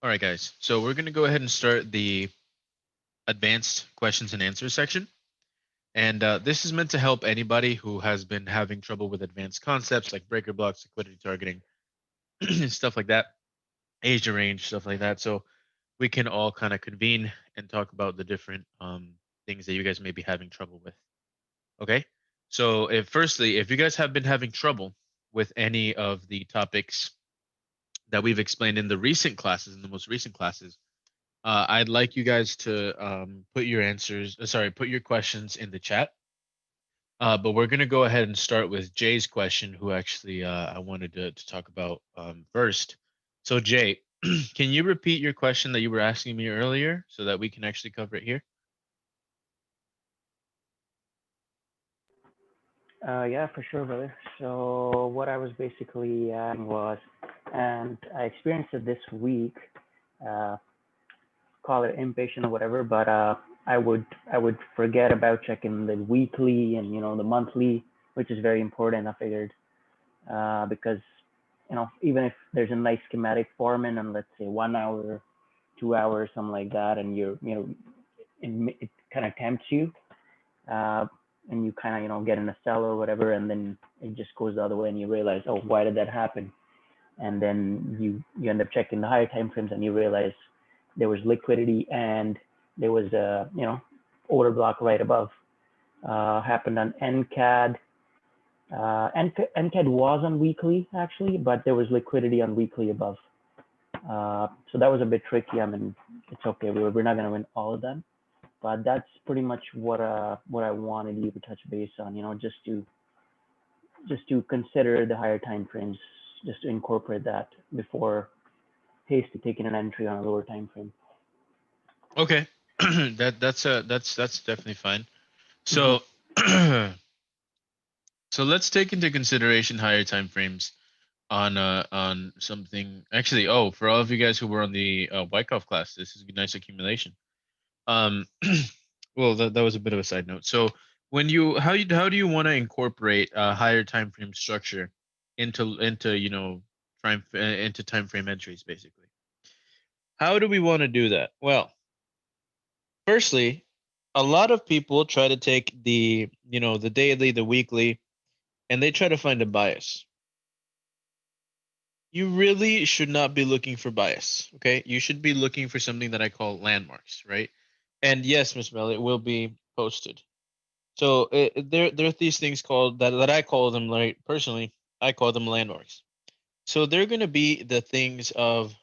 All right, guys. So we're going to go ahead and start the advanced questions and answers section. And this is meant to help anybody who has been having trouble with advanced concepts like breaker blocks, liquidity targeting, stuff like that, Asia range, stuff like that. So we can all kind of convene and talk about the different things that you guys may be having trouble with. Okay. So if you guys have been having trouble with any of the topics that we've explained in the recent classes, in the most recent classes, I'd like you guys to put your put your questions in the chat. But we're gonna go ahead and start with Jay's question, who actually I wanted to talk about first. So Jay, can you repeat your question that you were asking me earlier so that we can actually cover it here? Yeah, for sure, brother. So what I was basically was, and I experienced it this week. Uh, Call it impatient or whatever, but I would forget about checking the weekly and the monthly, which is very important. I figured because even if there's a nice schematic forming and let's say 1 hour, 2 hours, something like that, and it kind of tempts you, uh, and you kind of get in a sell or whatever, and then it just goes the other way, and you realize, oh, why did that happen? And then you end up checking the higher time frames, and you realize there was liquidity and there was a order block right above. Happened on NCAD. NCAD was on weekly actually, but there was liquidity on weekly above. So that was a bit tricky. I mean, it's okay. We're not gonna win all of them, but that's pretty much what I wanted you to touch base on. Just to consider the higher time frames, just to incorporate that before hasty taking an entry on a lower time frame. Okay, that's definitely fine. Mm-hmm. So so let's take into consideration higher time frames on something. Actually, oh, for all of you guys who were on the Wyckoff class, this is a nice accumulation. Um, well, that was a bit of a side note. So when you how do you want to incorporate a higher time frame structure into into time frame entries basically? How do we want to do that? Well, firstly, a lot of people try to take the daily, the weekly, and they try to find a bias. You really should not be looking for bias, okay? You should be looking for something that I call landmarks, right? And yes, Miss Mel, it will be posted. So there are these things called that I call them, like personally, I call them landmarks. So they're going to be the things of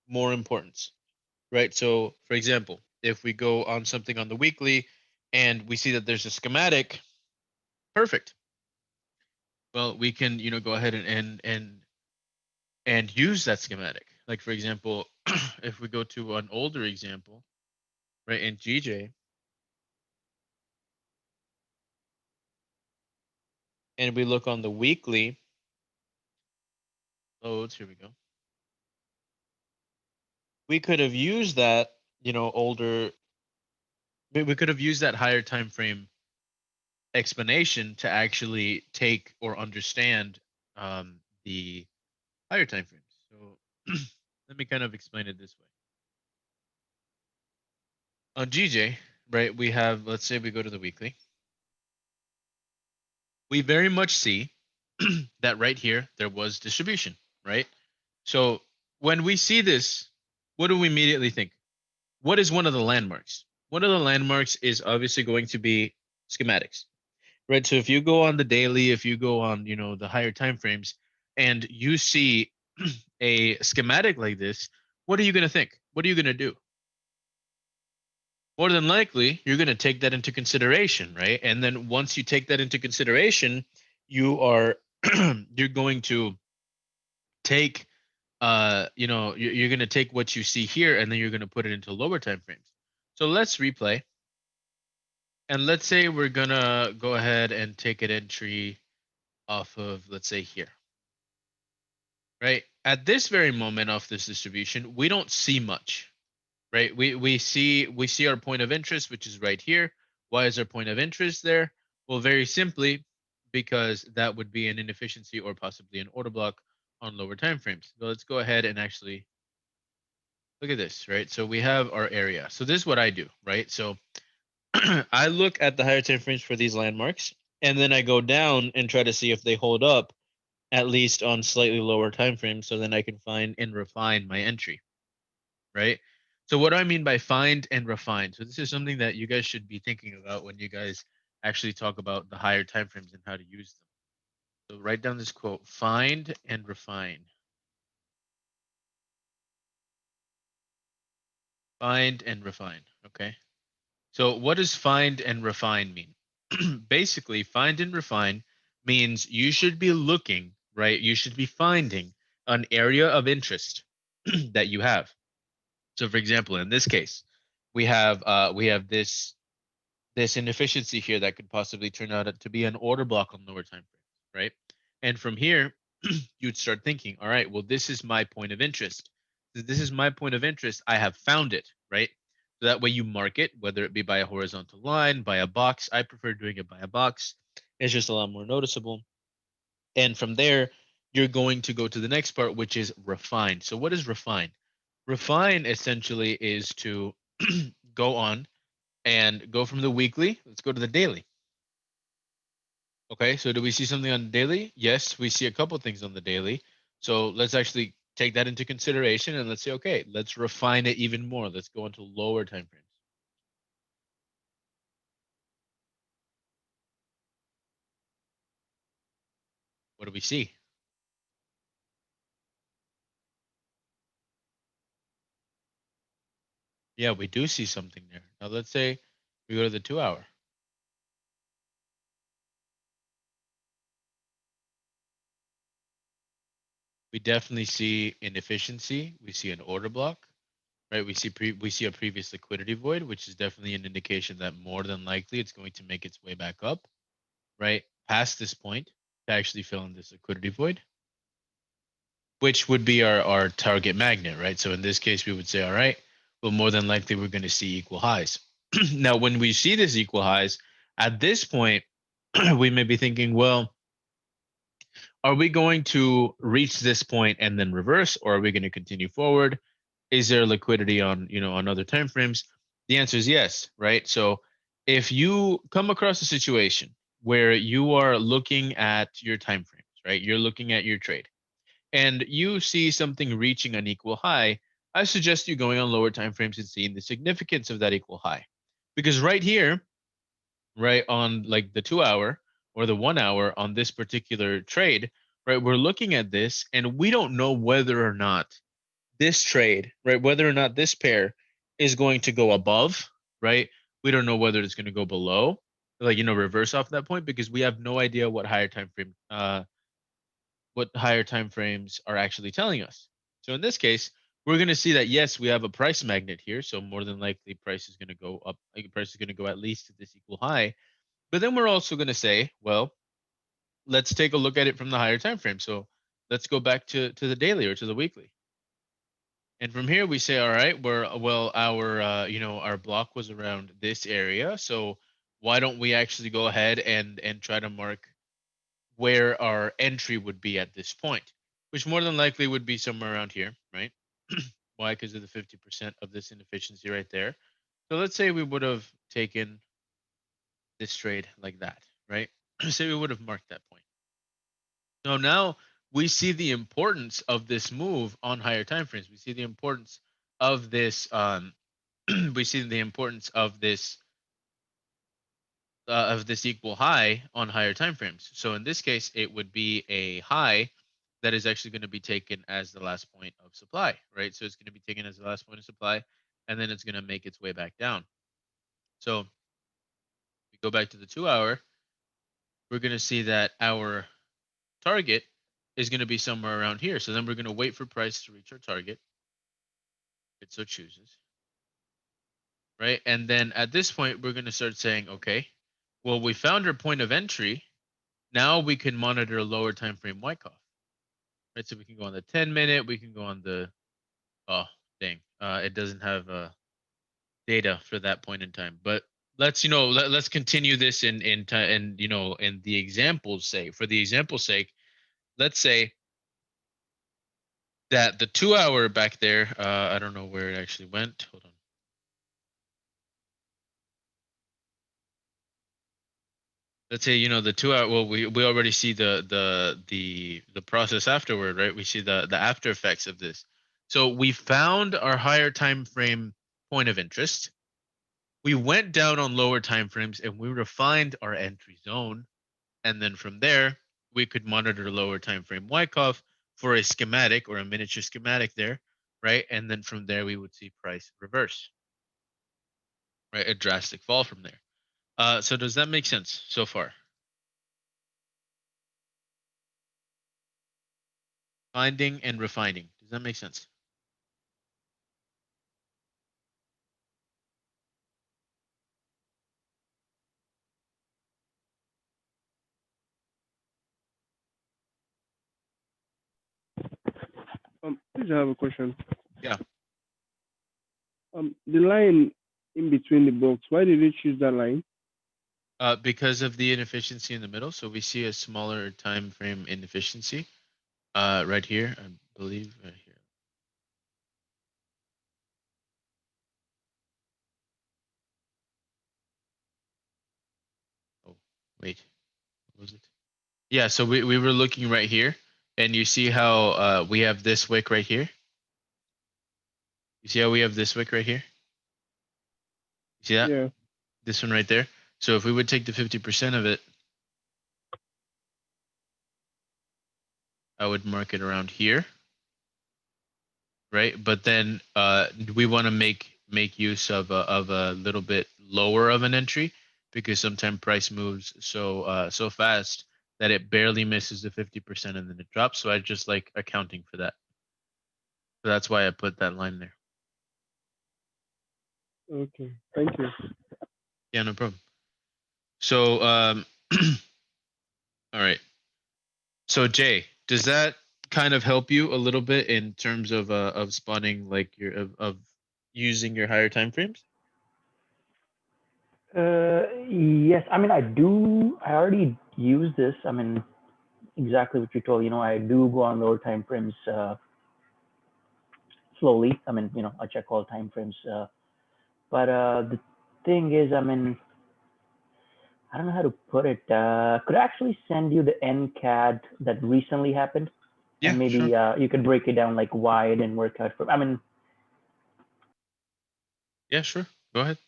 more importance, right? So for example, if we go on something on the weekly and we see that there's a schematic, perfect. Well, we can go ahead and use that schematic. Like for example, if we go to an older example, right, in GJ, and we look on the weekly loads, here we go. We could have used that, older we could have used that higher time frame explanation to actually take or understand the higher time frames. So let me kind of explain it this way. On GJ, right, we have, let's say we go to the weekly. We very much see that right here there was distribution, right? So when we see this, what do we immediately think? What is one of the landmarks? One of the landmarks is obviously going to be schematics, right? So if you go on the daily, if you go on, the higher time frames, and you see a schematic like this, what are you going to think? What are you going to do? More than likely, you're going to take that into consideration, right? And then once you take that into consideration, you are you're going to take you're going to take what you see here and then you're going to put it into lower time frames. So let's replay, and let's say we're going to go ahead and take an entry off of, let's say, here, right? At this very moment of this distribution, we don't see much, right? We see our point of interest, which is right here. Why is our point of interest there? Well, very simply because that would be an inefficiency or possibly an order block on lower time frames. So let's go ahead and actually look at this, right? So we have our area. So this is what I do, right? So I look at the higher time frames for these landmarks, and then I go down and try to see if they hold up at least on slightly lower time frames, so then I can find and refine my entry, right? So what do I mean by find and refine? So this is something that you guys should be thinking about when you guys actually talk about the higher time frames and how to use them. So write down this quote: find and refine. Find and refine. Okay. So what does find and refine mean? Basically, find and refine means you should be looking, right? You should be finding an area of interest that you have. So for example, in this case, we have this inefficiency here that could possibly turn out to be an order block on lower time frames, right? And from here, you'd start thinking, all right, well, this is my point of interest. This is my point of interest. I have found it, right? So that way you mark it, whether it be by a horizontal line, by a box. I prefer doing it by a box. It's just a lot more noticeable. And from there, you're going to go to the next part, which is refine. So what is refine? Refine essentially is to go on and go from the weekly. Let's go to the daily. Okay, so do we see something on the daily? Yes, we see a couple things on the daily. So let's actually take that into consideration and let's say, okay, let's refine it even more. Let's go into lower time frames. What do we see? Yeah, we do see something there. Now let's say we go to the 2 hour. We definitely see inefficiency. We see an order block, right? We see a previous liquidity void, which is definitely an indication that more than likely it's going to make its way back up, right? Past this point to actually fill in this liquidity void, which would be our target magnet, right? So in this case, we would say, all right, well, more than likely we're going to see equal highs. Now, when we see this equal highs, at this point, we may be thinking, well, are we going to reach this point and then reverse, or are we going to continue forward? Is there liquidity on on other time frames? The answer is yes, right? So if you come across a situation where you are looking at your time frames, right? You're looking at your trade and you see something reaching an equal high, I suggest you going on lower time frames and seeing the significance of that equal high. Because right here, right on like the 2 hour or the 1 hour on this particular trade, right, we're looking at this and we don't know whether or not this trade, right, whether or not this pair is going to go above, right? We don't know whether it's going to go below, like reverse off that point because we have no idea what higher time frames are actually telling us. So in this case, we're going to see that yes, we have a price magnet here, so more than likely price is going to go up. Like price is going to go at least to this equal high. But then we're also going to say, well, let's take a look at it from the higher time frame. So let's go back to the daily or to the weekly. And from here we say, all right, our our block was around this area, so why don't we actually go ahead and try to mark where our entry would be at this point, which more than likely would be somewhere around here, right? Why? Because of the 50% of this inefficiency right there. So let's say we would have taken this trade like that, right? Say we would have marked that point. So now we see the importance of this move on higher time frames. We see the importance of this. We see the importance of this equal high on higher time frames. So in this case, it would be a high that is actually going to be taken as the last point of supply, right? So it's going to be taken as the last point of supply, and then it's going to make its way back down. So we go back to the 2 hour, we're going to see that our target is going to be somewhere around here. So then we're going to wait for price to reach our target, if it so chooses, right? And then at this point, we're going to start saying, okay, well, we found our point of entry. Now we can monitor a lower time frame Wyckoff, right? So we can go on the 10-minute, we can go on the oh dang, it doesn't have data for that point in time. But let's continue this in the example's sake. For the example's sake, let's say that the 2 hour back there, I don't know where it actually went. Hold on. Let's say, the 2 hour, well, we already see the process afterward, right? We see the after effects of this. So we found our higher time frame point of interest. We went down on lower time frames and we refined our entry zone. And then from there, we could monitor lower time frame Wyckoff for a schematic or a miniature schematic there, right? And then from there, we would see price reverse, right? A drastic fall from there. So does that make sense so far? Finding and refining. Does that make sense? Please, I have a question. Yeah. The line in between the box. Why did you choose that line? Because of the inefficiency in the middle. So we see a smaller time frame inefficiency right here, I believe right here. Oh, wait, what was it? Yeah, so we were looking right here, and you see how we have this wick right here? You see how we have this wick right here? You see that? Yeah. This one right there. So if we would take the 50% of it, I would mark it around here, right? But then we want to make use of a little bit lower of an entry because sometimes price moves so fast that it barely misses the 50% and then it drops. So I just like accounting for that. So that's why I put that line there. Okay. Thank you. Yeah, no problem. So all right. So Jay, does that kind of help you a little bit in terms of spawning like of using your higher time frames? Yes, I mean, I do. I already use this. I mean, exactly what you told. I do go on lower time frames slowly. I mean, I check all time frames. But the thing is, I mean, I don't know how to put it. Could I actually send you the NCAD that recently happened, Yeah, and sure. maybe you could break it down like why it didn't work out for. I mean, Yeah, sure. Go ahead.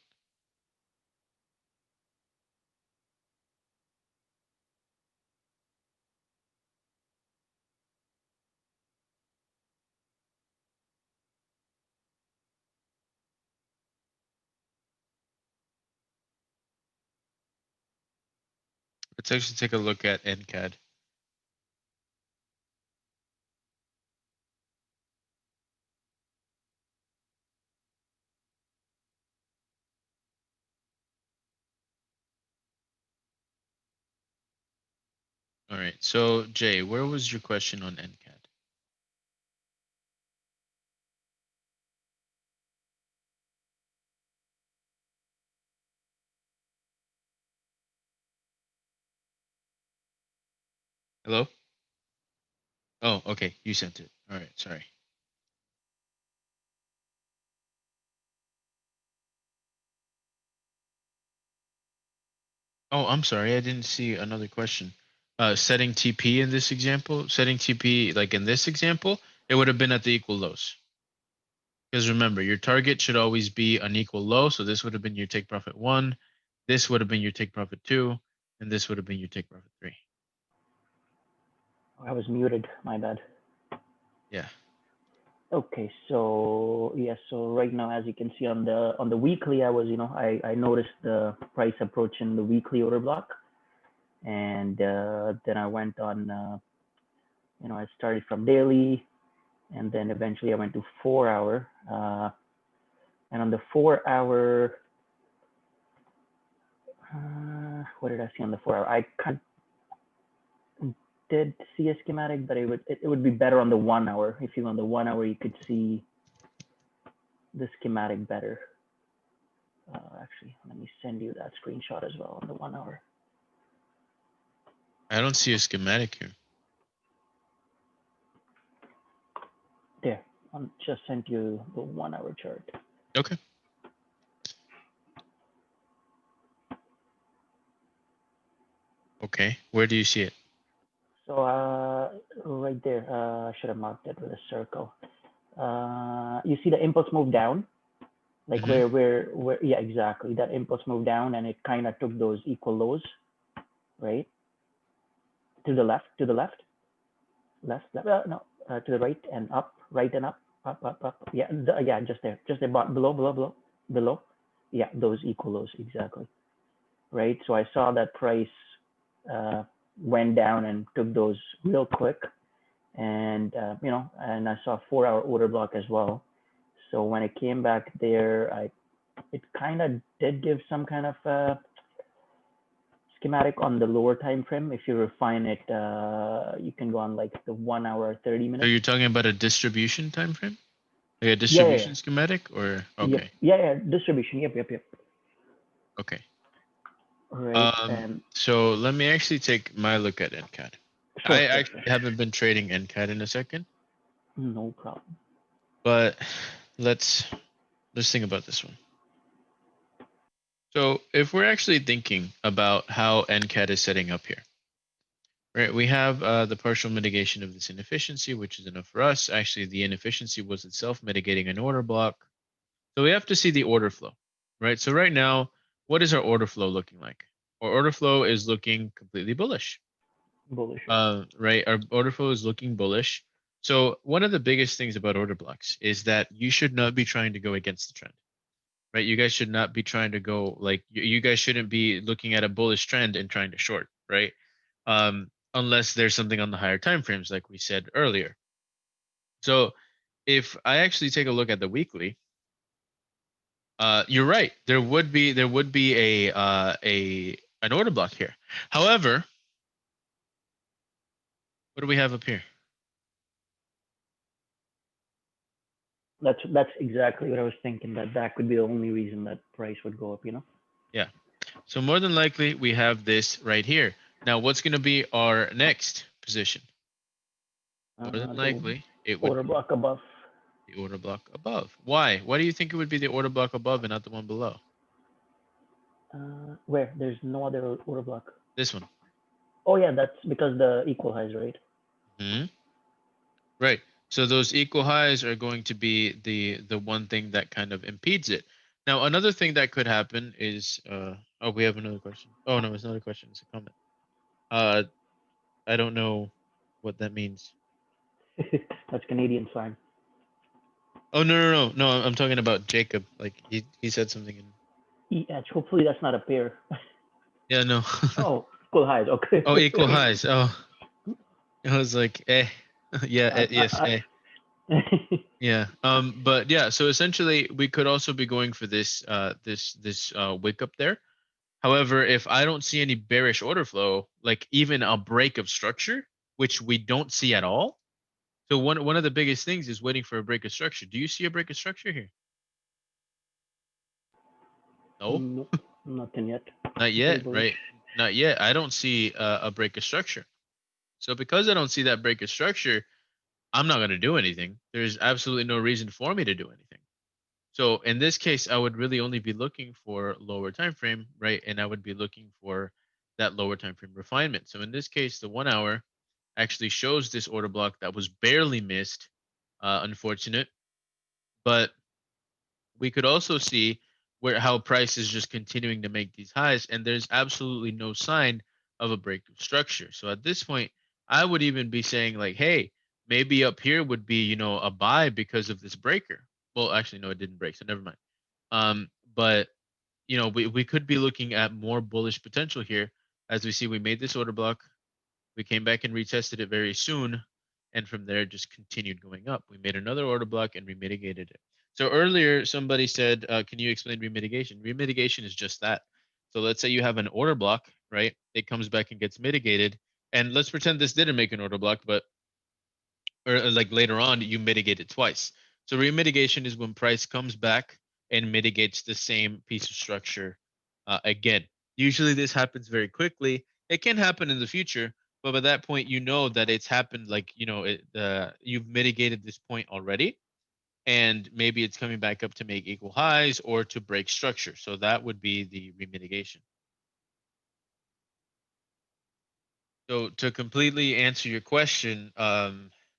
Let's actually take a look at NCAD. All right. So Jay, where was your question on NCAD? Hello? Oh, okay. You sent it. All right. Sorry. Oh, I'm sorry. I didn't see another question. Setting TP in this example, setting TP like in this example, it would have been at the equal lows. Because remember, your target should always be an equal low. So this would have been your take profit one, this would have been your take profit two, and this would have been your take profit three. I was muted. My bad. Yeah. Okay, so yes, so right now, as you can see on the weekly, I was, I noticed the price approach in the weekly order block, and then I went on, I started from daily, and then eventually I went to 4 hour, and on the 4 hour, what did I see on the 4 hour? I kind of did see a schematic, but it would be better on the 1 hour. If you on the 1 hour, you could see the schematic better. Actually, let me send you that screenshot as well on the 1 hour. I don't see a schematic here. Just sent you the 1 hour chart. Okay. Okay. Where do you see it? So right there, I should have marked it with a circle. You see the impulse move down, like Mm-hmm. where yeah, exactly. That impulse moved down and it kind of took those equal lows, right? To the left, to the left, left, no, to the right and up, right and up. Yeah, yeah, just there, below. Yeah, those equal lows exactly, right? So I saw that price uh, went down and took those real quick, and and I saw 4 hour order block as well. So when it came back there, it kind of did give some kind of schematic on the lower time frame. If you refine it, you can go on like the 1 hour, 30 So minutes. you're talking about a distribution time frame? Like a Yeah, yeah, yeah. distribution schematic or Yep. okay. Yeah, yeah. Distribution. Yep. Okay. Right. And So let me actually take my look at NCAD. I sure. actually haven't been trading NCAD in a second, No problem. but let's let's think about this one. So if we're actually thinking about how NCAD is setting up here, right? We have the partial mitigation of this inefficiency, which is enough for us. Actually, the inefficiency was itself mitigating an order block. So we have to see the order flow, right? So right now, what is our order flow looking like? Our order flow is looking completely bullish. Bullish. Yep. Right, our order flow is looking bullish. So one of the biggest things about order blocks is that you should not be trying to go against the trend, right? You guys should not be trying to go like you guys shouldn't be looking at a bullish trend and trying to short, right? Unless there's something on the higher time frames, like we said earlier. So if I actually take a look at the weekly, you're right. There would be a an order block here. However, what do we have up here? That's exactly what I was thinking. That could be the only reason that price would go up. Yeah. So more than likely we have this right here. Now, what's going to be our next position? More than The likely it would order be block above. the order block above. Why? Why do you think it would be the order block above and not the one below? Where there's no other order block. This one. Oh yeah, that's because the equal highs, right? Hmm. Right. So those equal highs are going to be the one thing that kind of impedes it. Now, another thing that could happen is oh, we have another question. Oh no, it's not a question, it's a comment. Uh I don't know what that means. That's Canadian slang. Oh no, I'm talking about Jacob. Like he said something in Yeah, hopefully that's not a pair. yeah, no. Oh, equal highs. Okay. Oh, equal highs. Oh, I was like, eh. Yeah, I, yes, I, eh. I, Yeah. But yeah, so essentially we could also be going for this wick up there. However, if I don't see any bearish order flow, like even a break of structure, which we don't see at all. So one of the biggest things is waiting for a break of structure. Do you see a break of structure here? No, nope, nothing yet. not Very yet, bullish. right? Not yet. I don't see a break of structure. So because I don't see that break of structure, I'm not going to do anything. There's absolutely no reason for me to do anything. So in this case, I would really only be looking for lower time frame, right? And I would be looking for that lower time frame refinement. So in this case, the 1 hour actually shows this order block that was barely missed. Unfortunate, but we could also see where how price is just continuing to make these highs, and there's absolutely no sign of a break of structure. So at this point, I would even be saying like, hey, maybe up here would be a buy because of this breaker. Well, actually, no, it didn't break, so never mind. But we could be looking at more bullish potential here as we see we made this order block. We came back and retested it very soon, and from there just continued going up. We made another order block and remitigated it. So earlier, somebody said, "Can you explain remitigation?" Remitigation is just that. So let's say you have an order block, right? It comes back and gets mitigated, and let's pretend this didn't make an order block, but or like later on you mitigate it twice. So remitigation is when price comes back and mitigates the same piece of structure again. Usually this happens very quickly. It can happen in the future, but by that point you know that it's happened. Like you've mitigated this point already. and maybe it's coming back up to make equal highs or to break structure. So that would be the remitigation. So to completely answer your question,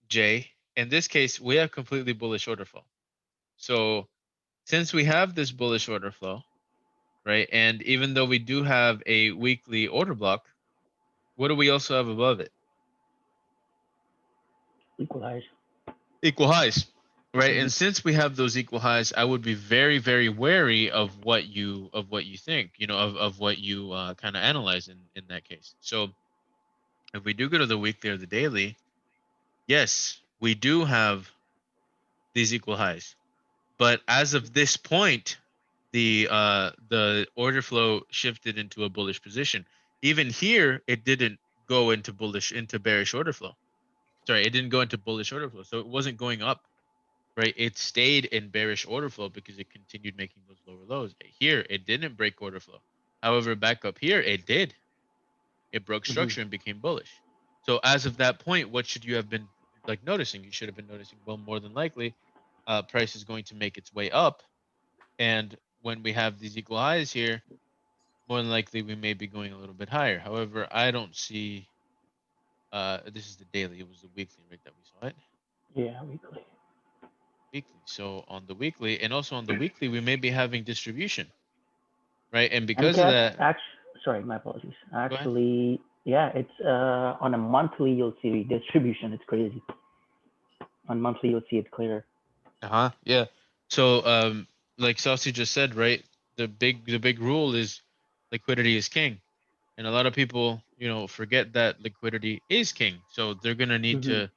Jay, in this case, we have completely bullish order flow. So since we have this bullish order flow, right, and even though we do have a weekly order block, what do we also have above it? Equalize. Equal highs, right? Mm-hmm. And since we have those equal highs, I would be very, very wary of what you think, of what you kind of analyze in that case. So if we do go to the weekly or the daily, yes, we do have these equal highs. But as of this point, the order flow shifted into a bullish position. Even here, it didn't go into bearish order flow. Sorry, it didn't go into bullish order flow. So it wasn't going up, right? It stayed in bearish order flow because it continued making those lower lows. Here, it didn't break order flow. However, back up here, it did. It broke Mm-hmm. structure and became bullish. So as of that point, what should you have been like noticing? You should have been noticing, well, more than likely, price is going to make its way up. And when we have these equal highs here, more than likely we may be going a little bit higher. However, I don't see this is the daily, it was the weekly, right, that we saw it. Yeah, weekly. Weekly. So on the weekly and also on the weekly, we may be having distribution, right? And And because of cat, that, sorry, my apologies. go ahead. Actually, yeah, it's on a monthly you'll see distribution. It's crazy. On monthly you'll see it clearer. Uh-huh. Yeah. So like Saucy just said, right? The big rule is liquidity is king. And a lot of people, forget that liquidity is king. So they're gonna need Mm-hmm. to,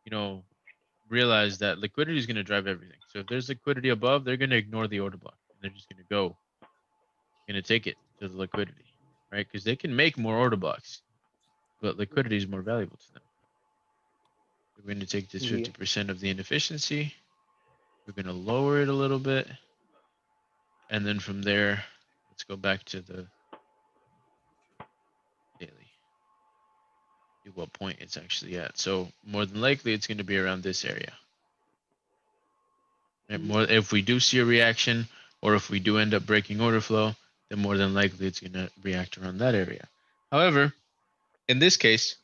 you know, realize that liquidity is gonna drive everything. So if there's liquidity above, they're gonna ignore the order block and they're just gonna take it to the liquidity, right? Because they can make more order blocks, but liquidity is more valuable to them. We're going to take this Yeah. 50% of the inefficiency. We're going to lower it a little bit. And then from there, let's go back to the daily. See what point it's actually at. So more than likely, it's going to be around this area. Right? More if we do see a reaction, or if we do end up breaking order flow, then more than likely it's going to react around that area. However, in this case,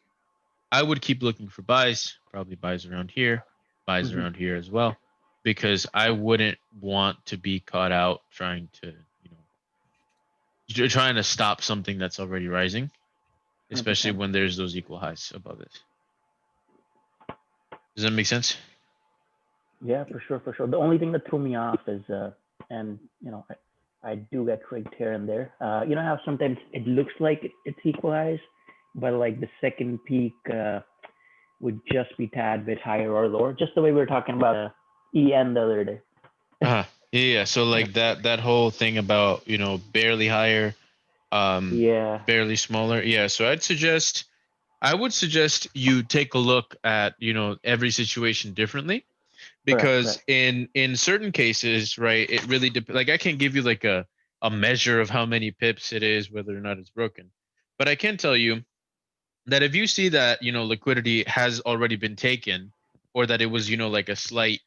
I would keep looking for buys, probably buys Mm-hmm. around here as well, because I wouldn't want to be caught out trying to, you know, you're trying to stop something that's already rising, especially 100%. when there's those equal highs above it. Does that make sense? Yeah, for sure, for sure. The only thing that threw me off is, and I do get tricked here and there. You know how sometimes it looks like it's equalized, but like the second peak would just be tad bit higher or lower, just the way we were talking about EN the other day. Uh-huh. Yeah. So Yeah. like that whole thing about, barely higher, Yeah. barely smaller. Yeah. So I would suggest you take a look at, every situation differently, Correct. because Correct. in certain cases, right, it really like I can't give you like a measure of how many pips it is, whether or not it's broken, but I can tell you that if you see that liquidity has already been taken, or that it was like a slight,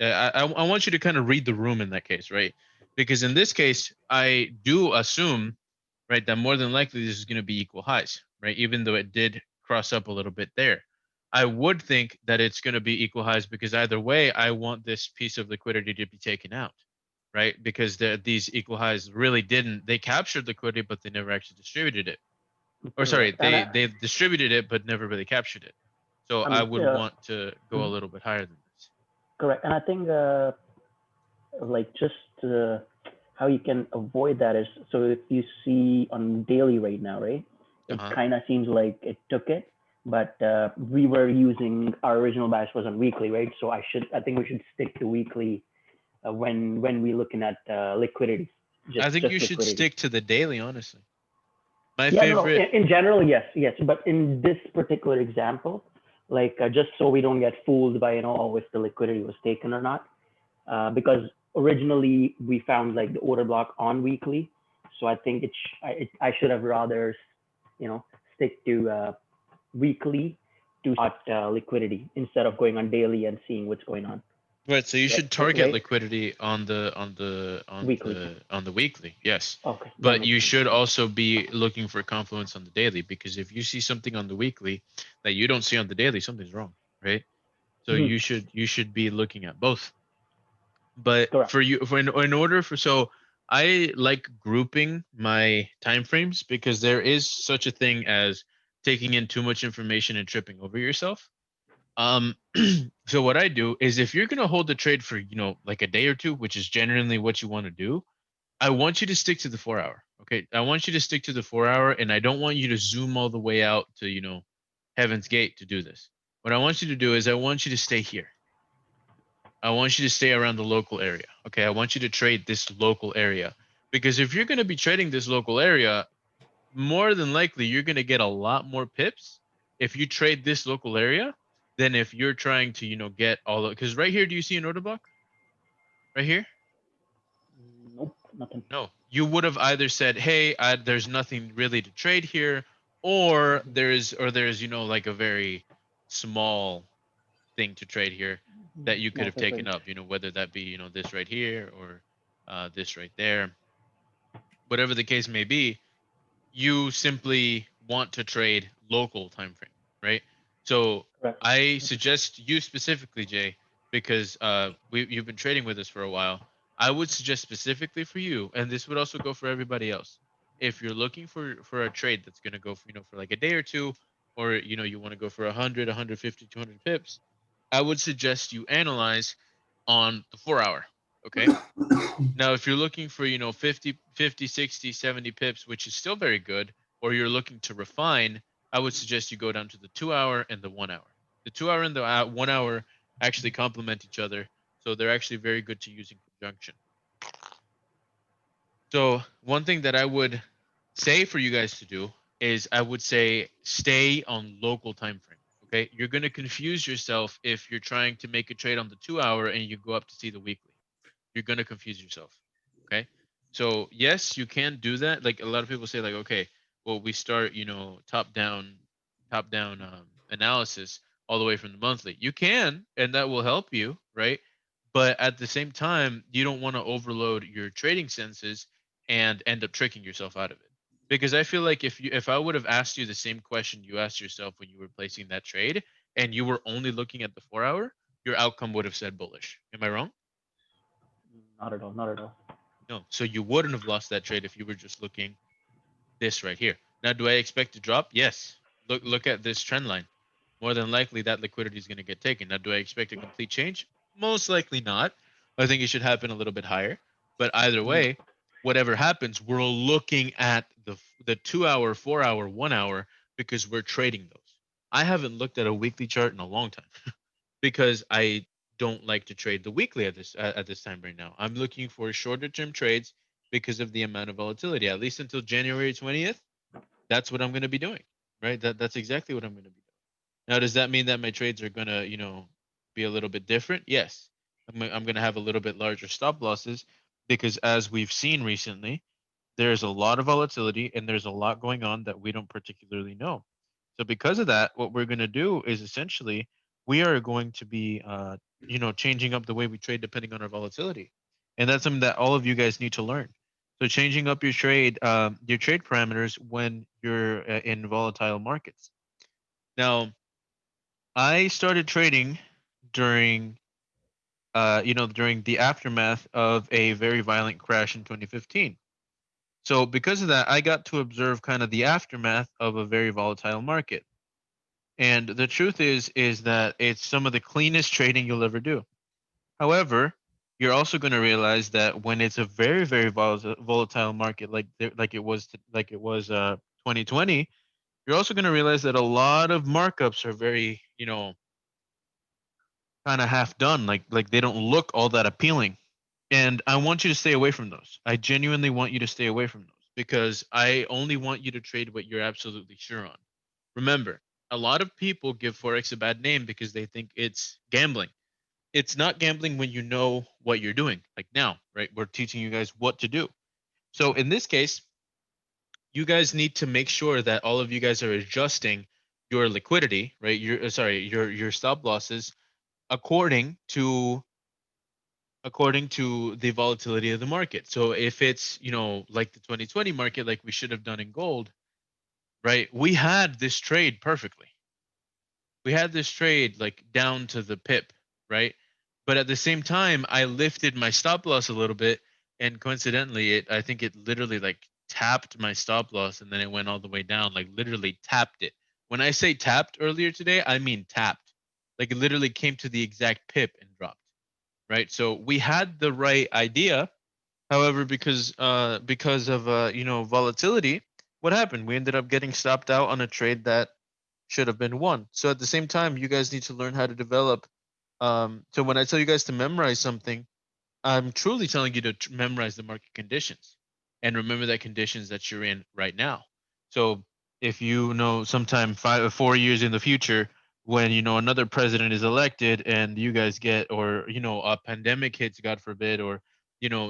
I want you to kind of read the room in that case, right? Because in this case, I do assume, right, that more than likely this is going to be equal highs, right? Even though it did cross up a little bit there. I would think that it's going to be equal highs because either way, I want this piece of liquidity to be taken out, right? Because these equal highs really didn't, they captured liquidity, but they never actually distributed it. Or sorry, Correct. And they distributed it, but never really captured it. So I I mean, would want to go a mhm, little bit higher than this. correct. And I think like just how you can avoid that is, so if you see on daily right now, right, Uh it huh. kind of seems like it took it, but we were using our original bias was on weekly, right? So I think we should stick to weekly when we looking at liquidity, I think just you should liquidity. stick to the daily, honestly. My Yeah, no, no. favorite. In general, yes, yes. But in this particular example, like just so we don't get fooled by oh if the liquidity was taken or not, because originally we found like the order block on weekly, so I think I should have rather you know stick to weekly to spot liquidity instead of going on daily and seeing what's going on. Right, so you right? should target Right? liquidity Weekly. on the weekly, yes. Okay, that But makes you sense. should also be looking for confluence on the daily, because if you see something on the weekly that you don't see on the daily, something's wrong, right? So Hmm. you should be looking at both. But Correct. for you, in order for, so I like grouping my time frames because there is such a thing as taking in too much information and tripping over yourself. um, so what I do is, if you're gonna hold the trade for, like a day or two, which is generally what you want to do, I want you to stick to the 4 hour. Okay, I want you to stick to the 4 hour, and I don't want you to zoom all the way out to, Heaven's Gate to do this. What I want you to do is, I want you to stay here. I want you to stay around the local area. Okay, I want you to trade this local area, because if you're gonna be trading this local area, more than likely you're going to get a lot more pips if you trade this local area than if you're trying to, get all of, because right here, do you see an order block right here? Nope, nothing. No, you would have either said, hey, there's nothing really to trade here, or Hmm. there's, like a very small thing to trade here that you could Small have size taken range. up, whether that be, this right here, or this right there, whatever the case may be. You simply want to trade local time frame, right? So Correct. I suggest you specifically, Jay, because you've been trading with us for a while. I would suggest specifically for you, and this would also go for everybody else. If you're looking for a trade that's going to go for, for like a day or two, or you want to go for 100, 150, 200 pips, I would suggest you analyze on the 4 hour. Okay, now, if you're looking for, 50, 60, 70 pips, which is still very good, or you're looking to refine, I would suggest you go down to the 2 hour and the 1 hour. The 2 hour and the 1 hour actually complement each other. So they're actually very good to use in conjunction. So one thing that I would say for you guys to do is, I would say, stay on local time frame. Okay. You're going to confuse yourself if you're trying to make a trade on the 2 hour and you go up to see the weekly. You're going to confuse yourself. Okay. So yes, you can do that. Like, a lot of people say, like, okay, well, we start, top down analysis all the way from the monthly. You can, and that will help you, right? But at the same time, you don't want to overload your trading senses and end up tricking yourself out of it. Because I feel like, if I would have asked you the same question you asked yourself when you were placing that trade, and you were only looking at the 4 hour, your outcome would have said bullish. Am I wrong? Not at all. Not at all. No. So you wouldn't have lost that trade if you were just looking this right here. Now, do I expect to drop? Yes. Look at this trend line. More than likely, that liquidity is going to get taken. Now, do I expect a complete change? Most likely not. I think it should happen a little bit higher. But either Hmm. way, whatever happens, we're looking at the 2 hour, 4 hour, 1 hour, because we're trading those. I haven't looked at a weekly chart in a long time, because I don't like to trade the weekly at this time right now. I'm looking for shorter term trades because of the amount of volatility. At least until January 20th, that's what I'm going to be doing. Right? That's exactly what I'm going to be doing. Now, does that mean that my trades are going to, be a little bit different? Yes. I'm going to have a little bit larger stop losses, because, as we've seen recently, there's a lot of volatility and there's a lot going on that we don't particularly know. So because of that, what we're going to do is, essentially, we are going to be, changing up the way we trade depending on our volatility, and that's something that all of you guys need to learn. So changing up your trade parameters when you're in volatile markets. Now, I started trading during, during the aftermath of a very violent crash in 2015. So because of that, I got to observe kind of the aftermath of a very volatile market. And the truth is that it's some of the cleanest trading you'll ever do. However, you're also going to realize that when it's a very, very volatile market, like it was 2020, you're also going to realize that a lot of markups are very, kind of half done, like they don't look all that appealing. And I want you to stay away from those. I genuinely want you to stay away from those, because I only want you to trade what you're absolutely sure on. Remember, a lot of people give Forex a bad name because they think it's gambling. It's not gambling when you know what you're doing. Like now, right? We're teaching you guys what to do. So in this case, you guys need to make sure that all of you guys are adjusting your liquidity, right? Your stop losses according to according to the volatility of the market. So if it's, like the 2020 market, like we should have done in gold, right? We had this trade perfectly. We had this trade like down to the pip, right? But at the same time, I lifted my stop loss a little bit, and coincidentally, I think it literally like tapped my stop loss, and then it went all the way down, like literally tapped it. When I say tapped earlier today, I mean tapped. Like it literally came to the exact pip and dropped, right? So we had the right idea. However, because of volatility, what happened? We ended up getting stopped out on a trade that should have been won. So at the same time, you guys need to learn how to develop. So when I tell you guys to memorize something, I'm truly telling you to memorize the market conditions and remember that conditions that you're in right now. So if you know sometime 5 or 4 years in the future, when another president is elected and you guys get, or a pandemic hits, God forbid, or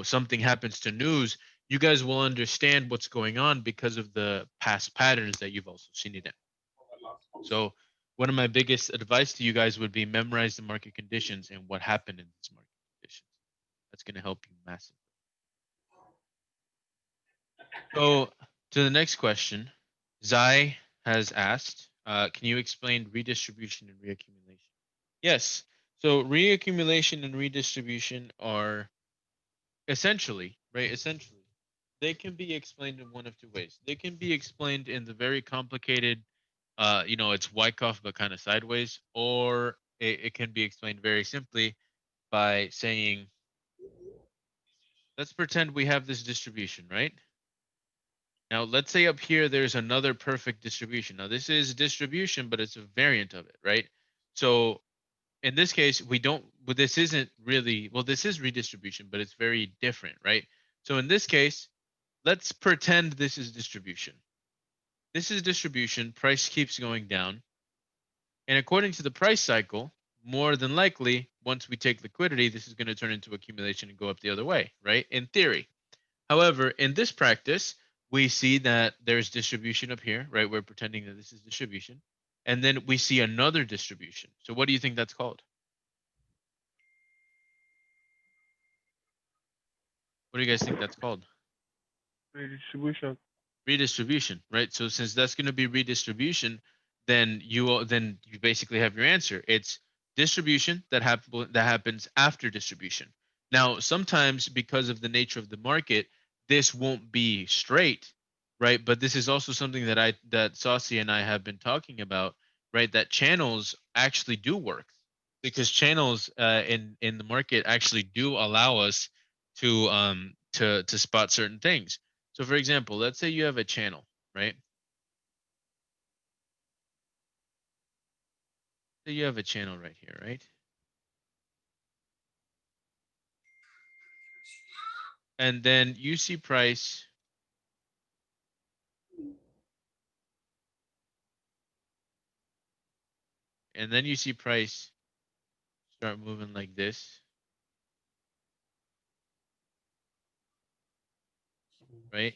something happens to news, you guys will understand what's going on because of the past patterns that you've also seen it in. So one of my biggest advice to you guys would be memorize the market conditions and what happened in these market conditions. That's going to help you massively. So to the next question, Zai has asked, can you explain redistribution and reaccumulation? Yes. So reaccumulation and redistribution are essentially, right? Essentially, they can be explained in one of two ways. They can be explained in the very complicated, it's Wyckoff but kind of sideways, or it can be explained very simply by saying, let's pretend we have this distribution, right? Now, let's say up here there's another perfect distribution. Now, this is distribution, but it's a variant of it, right? So in this case, we don't, but this isn't really, well, this is redistribution, but it's very different, right? So in this case, let's pretend this is distribution. This is distribution, price keeps going down. And according to the price cycle, more than likely, once we take liquidity, this is going to turn into accumulation and go up the other way, right? In theory. However, in this practice, we see that there's distribution up here, right? We're pretending that this is distribution. And then we see another distribution. So what do you think that's called? What do you guys think that's called? Redistribution. Redistribution, right? So since that's going to be redistribution, then you basically have your answer. It's distribution that happens after distribution. Now, sometimes because of the nature of the market, this won't be straight, right? But this is also something that Saucy and I have been talking about, right? That channels actually do work because channels in the market actually do allow us to spot certain things. So for example, let's say you have a channel, right? So you have a channel right here, right? And then you see price, and then you see price start moving like this, right?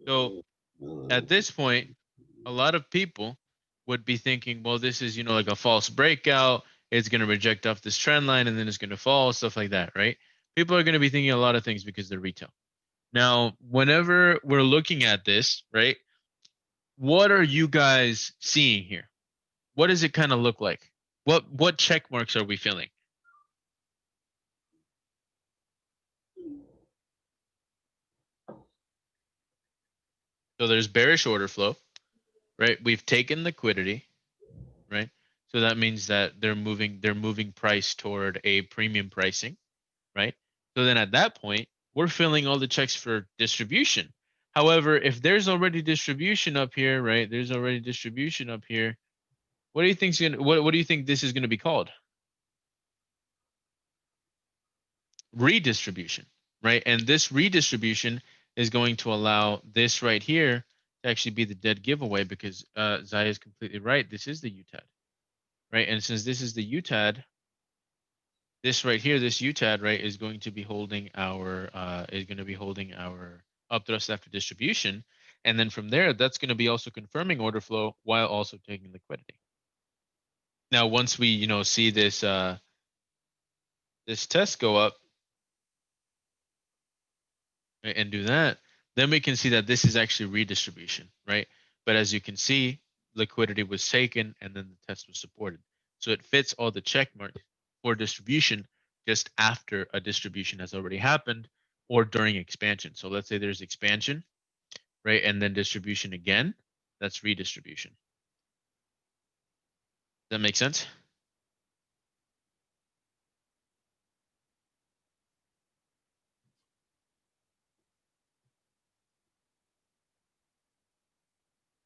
So at this point, a lot of people would be thinking, well, this is, like a false breakout. It's going to reject off this trend line and then it's going to fall, stuff like that, right? People are going to be thinking a lot of things because they're retail. Now, whenever we're looking at this, right? What are you guys seeing here? What does it kind of look like? What check marks are we feeling? So there's bearish order flow, right? We've taken liquidity, right? So that means that they're moving price toward a premium pricing, right? So then at that point, we're filling all the checks for distribution. However, if there's already distribution up here, right? There's already distribution up here. What do you think's gonna what do you think this is gonna be called? Redistribution, right? And this redistribution is going to allow this right here to actually be the dead giveaway because Zaya is completely right. This is the UTAD, right? And since this is the UTAD, this right here, this UTAD, right, is going to be holding our upthrust after distribution. And then from there, that's going to be also confirming order flow while also taking liquidity. Now, once we, see this this test go up, right, and do that, then we can see that this is actually redistribution, right? But as you can see, liquidity was taken and then the test was supported. So it fits all the check marks for distribution just after a distribution has already happened or during expansion. So let's say there's expansion, right? And then distribution again, that's redistribution. Does that make sense?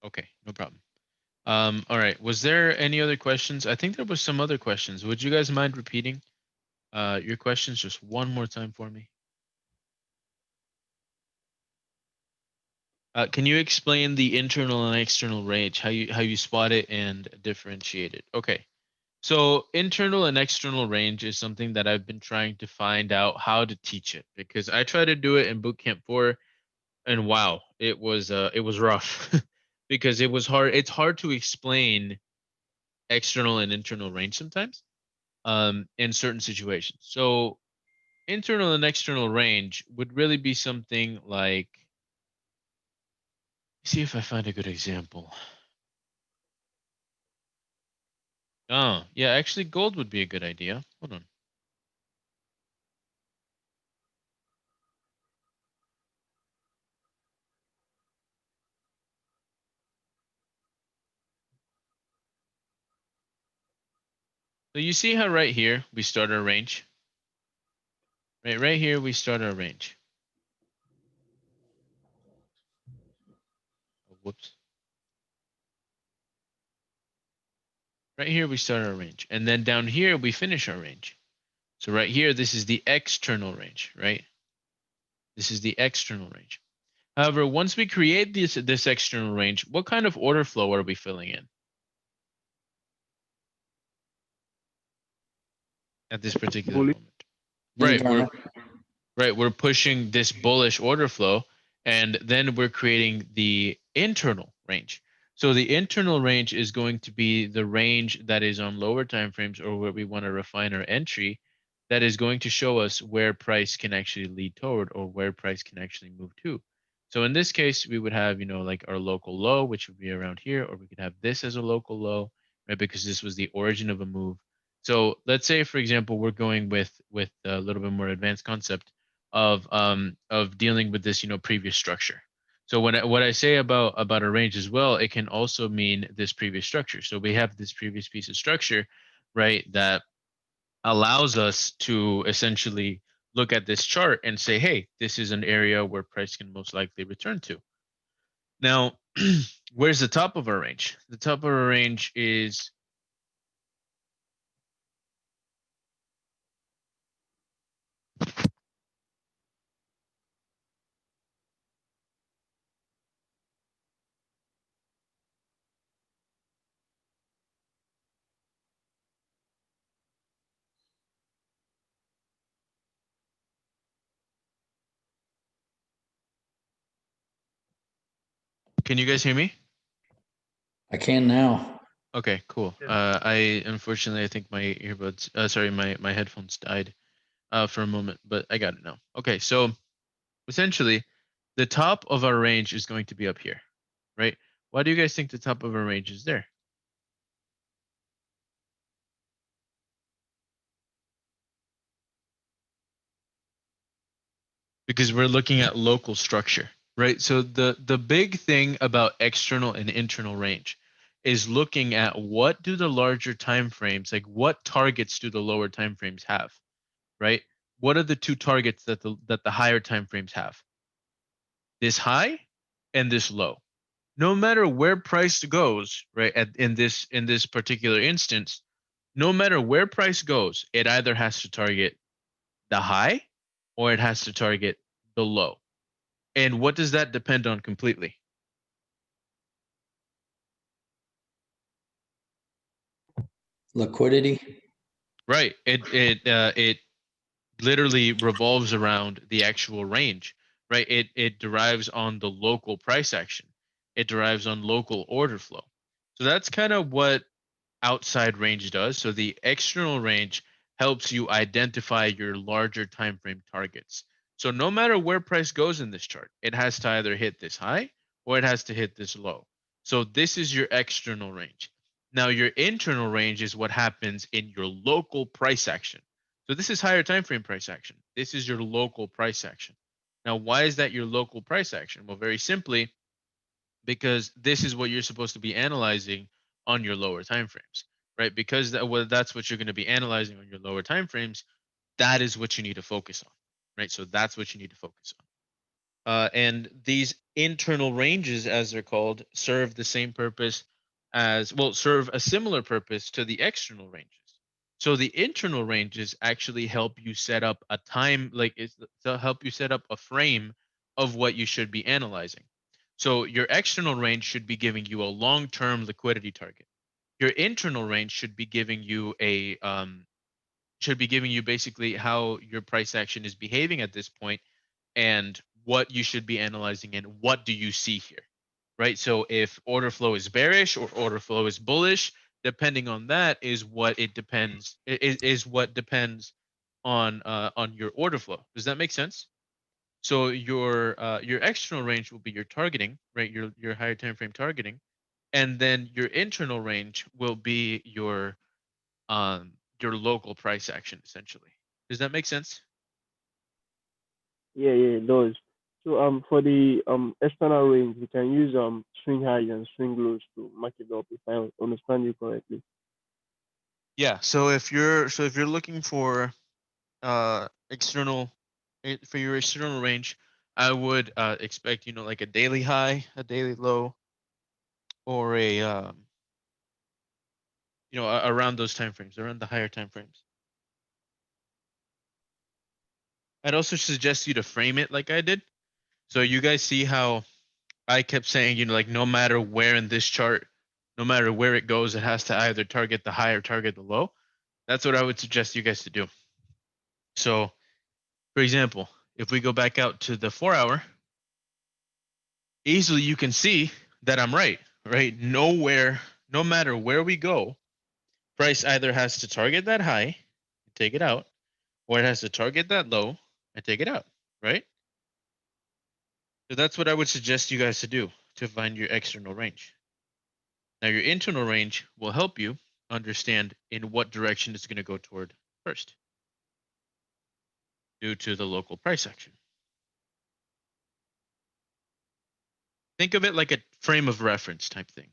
Okay, no problem. All right. Was there any other questions? I think there was some other questions. Would you guys mind repeating your questions just one more time for me? Can you explain the internal and external range, how you spot it and differentiate it? Okay. So internal and external range is something that I've been trying to find out how to teach it because I tried to do it in bootcamp 4 and wow, it was rough because it was hard. It's hard to explain external and internal range sometimes in certain situations. So internal and external range would really be something like, see if I find a good example. Oh, yeah, actually gold would be a good idea. Hold on. So you see how right here we start our range? Right here we start our range. Oh, whoops. Right here we start our range. And then down here we finish our range. So right here, this is the external range, right? This is the external range. However, once we create this external range, what kind of order flow are we filling in at this particular Bullish. moment? Right, Internal. we're pushing this bullish order flow, and then we're creating the internal range. So the internal range is going to be the range that is on lower time frames or where we want to refine our entry, that is going to show us where price can actually lead toward or where price can actually move to. So in this case, we would have, like our local low, which would be around here, or we could have this as a local low, right? Because this was the origin of a move. So let's say, for example, we're going with a little bit more advanced concept of dealing with this, previous structure. So what I say about a range as well, it can also mean this previous structure. So we have this previous piece of structure, right, that allows us to essentially look at this chart and say, hey, this is an area where price can most likely return to. Now, where's the top of our range? The top of our range is can you guys hear me? I can now. Okay, cool. I unfortunately I think my earbuds sorry, my headphones died for a moment, but I got it now. Okay, so essentially the top of our range is going to be up here, right? Why do you guys think the top of our range is there? Because we're looking at local structure, right? So the big thing about external and internal range is looking at what do the larger time frames, like what targets do the lower time frames have, right? What are the two targets that the higher time frames have? This high and this low. No matter where price goes, right? In this particular instance, no matter where price goes, it either has to target the high or it has to target the low. And what does that depend on completely? Liquidity. Right. It literally revolves around the actual range, right? It derives on the local price action. It derives on local order flow. So that's kind of what outside range does. So the external range helps you identify your larger time frame targets. So no matter where price goes in this chart, it has to either hit this high or it has to hit this low. So this is your external range. Now your internal range is what happens in your local price action. So this is higher time frame price action. This is your local price action. Now why is that your local price action? Well, very simply, because this is what you're supposed to be analyzing on your lower time frames, right? Because that's what you're going to be analyzing on your lower time frames. That is what you need to focus on, right? So that's what you need to focus on. And these internal ranges, as they're called, serve the same purpose as, well, serve a similar purpose to the external ranges. So the internal ranges actually help you set up a time, like it's to help you set up a frame of what you should be analyzing. So your external range should be giving you a long-term liquidity target. Your internal range should be giving you basically how your price action is behaving at this point and what you should be analyzing and what do you see here, right? So if order flow is bearish or order flow is bullish, depending on that is what it depends is what depends on your order flow. Does that make sense? So your external range will be your targeting, right? Your higher time frame targeting, and then your internal range will be your local price action essentially. Does that make sense? Yeah, yeah, it does. So for the external range, we can use swing highs and swing lows to mark it up if I understand you correctly. Yeah. So if you're looking for external for your external range, I would expect like a daily high, a daily low, or a around those time frames, around the higher time frames. I'd also suggest you to frame it like I did. So you guys see how I kept saying, like no matter where in this chart, no matter where it goes, it has to either target the high or target the low. That's what I would suggest you guys to do. So, for example, if we go back out to the 4 hour, easily you can see that I'm right, right? Nowhere, no matter where we go, price either has to target that high, take it out, or it has to target that low and take it out, right? So that's what I would suggest you guys to do to find your external range. Now, your internal range will help you understand in what direction it's going to go toward first due to the local price action. Think of it like a frame of reference type thing.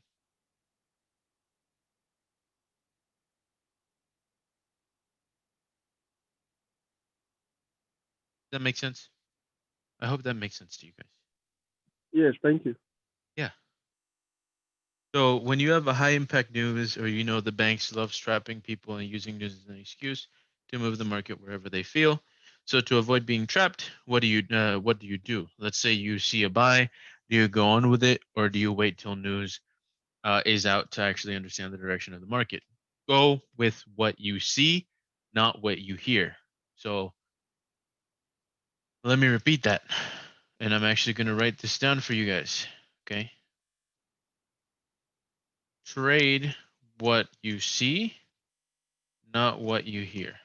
Does that make sense? I hope that makes sense to you guys. Yes, thank you. Yeah. So when you have a high impact news, or the banks love strapping people and using news as an excuse to move the market wherever they feel. So to avoid being trapped, what do you do? Let's say you see a buy. Do you go on with it, or do you wait till news is out to actually understand the direction of the market? Go with what you see, not what you hear. So let me repeat that, and I'm actually going to write this down for you guys. Okay. Trade what you see, not what you hear.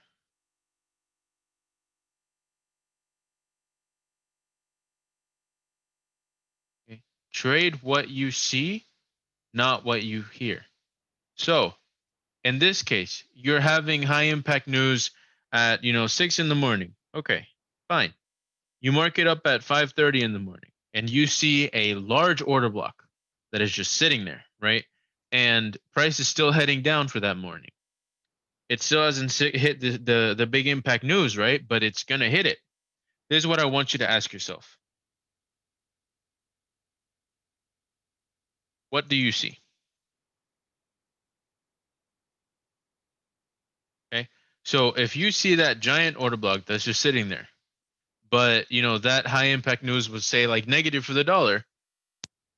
Okay. Trade what you see, not what you hear. So in this case, you're having high impact news at 6 in the morning. Okay, fine. You mark it up at 5:30 in the morning, and you see a large order block that is just sitting there, right? And price is still heading down for that morning. It still hasn't hit the big impact news, right? But it's gonna hit it. Here's what I want you to ask yourself. What do you see? Okay. So if you see that giant order block that's just sitting there, but that high impact news would say like negative for the dollar,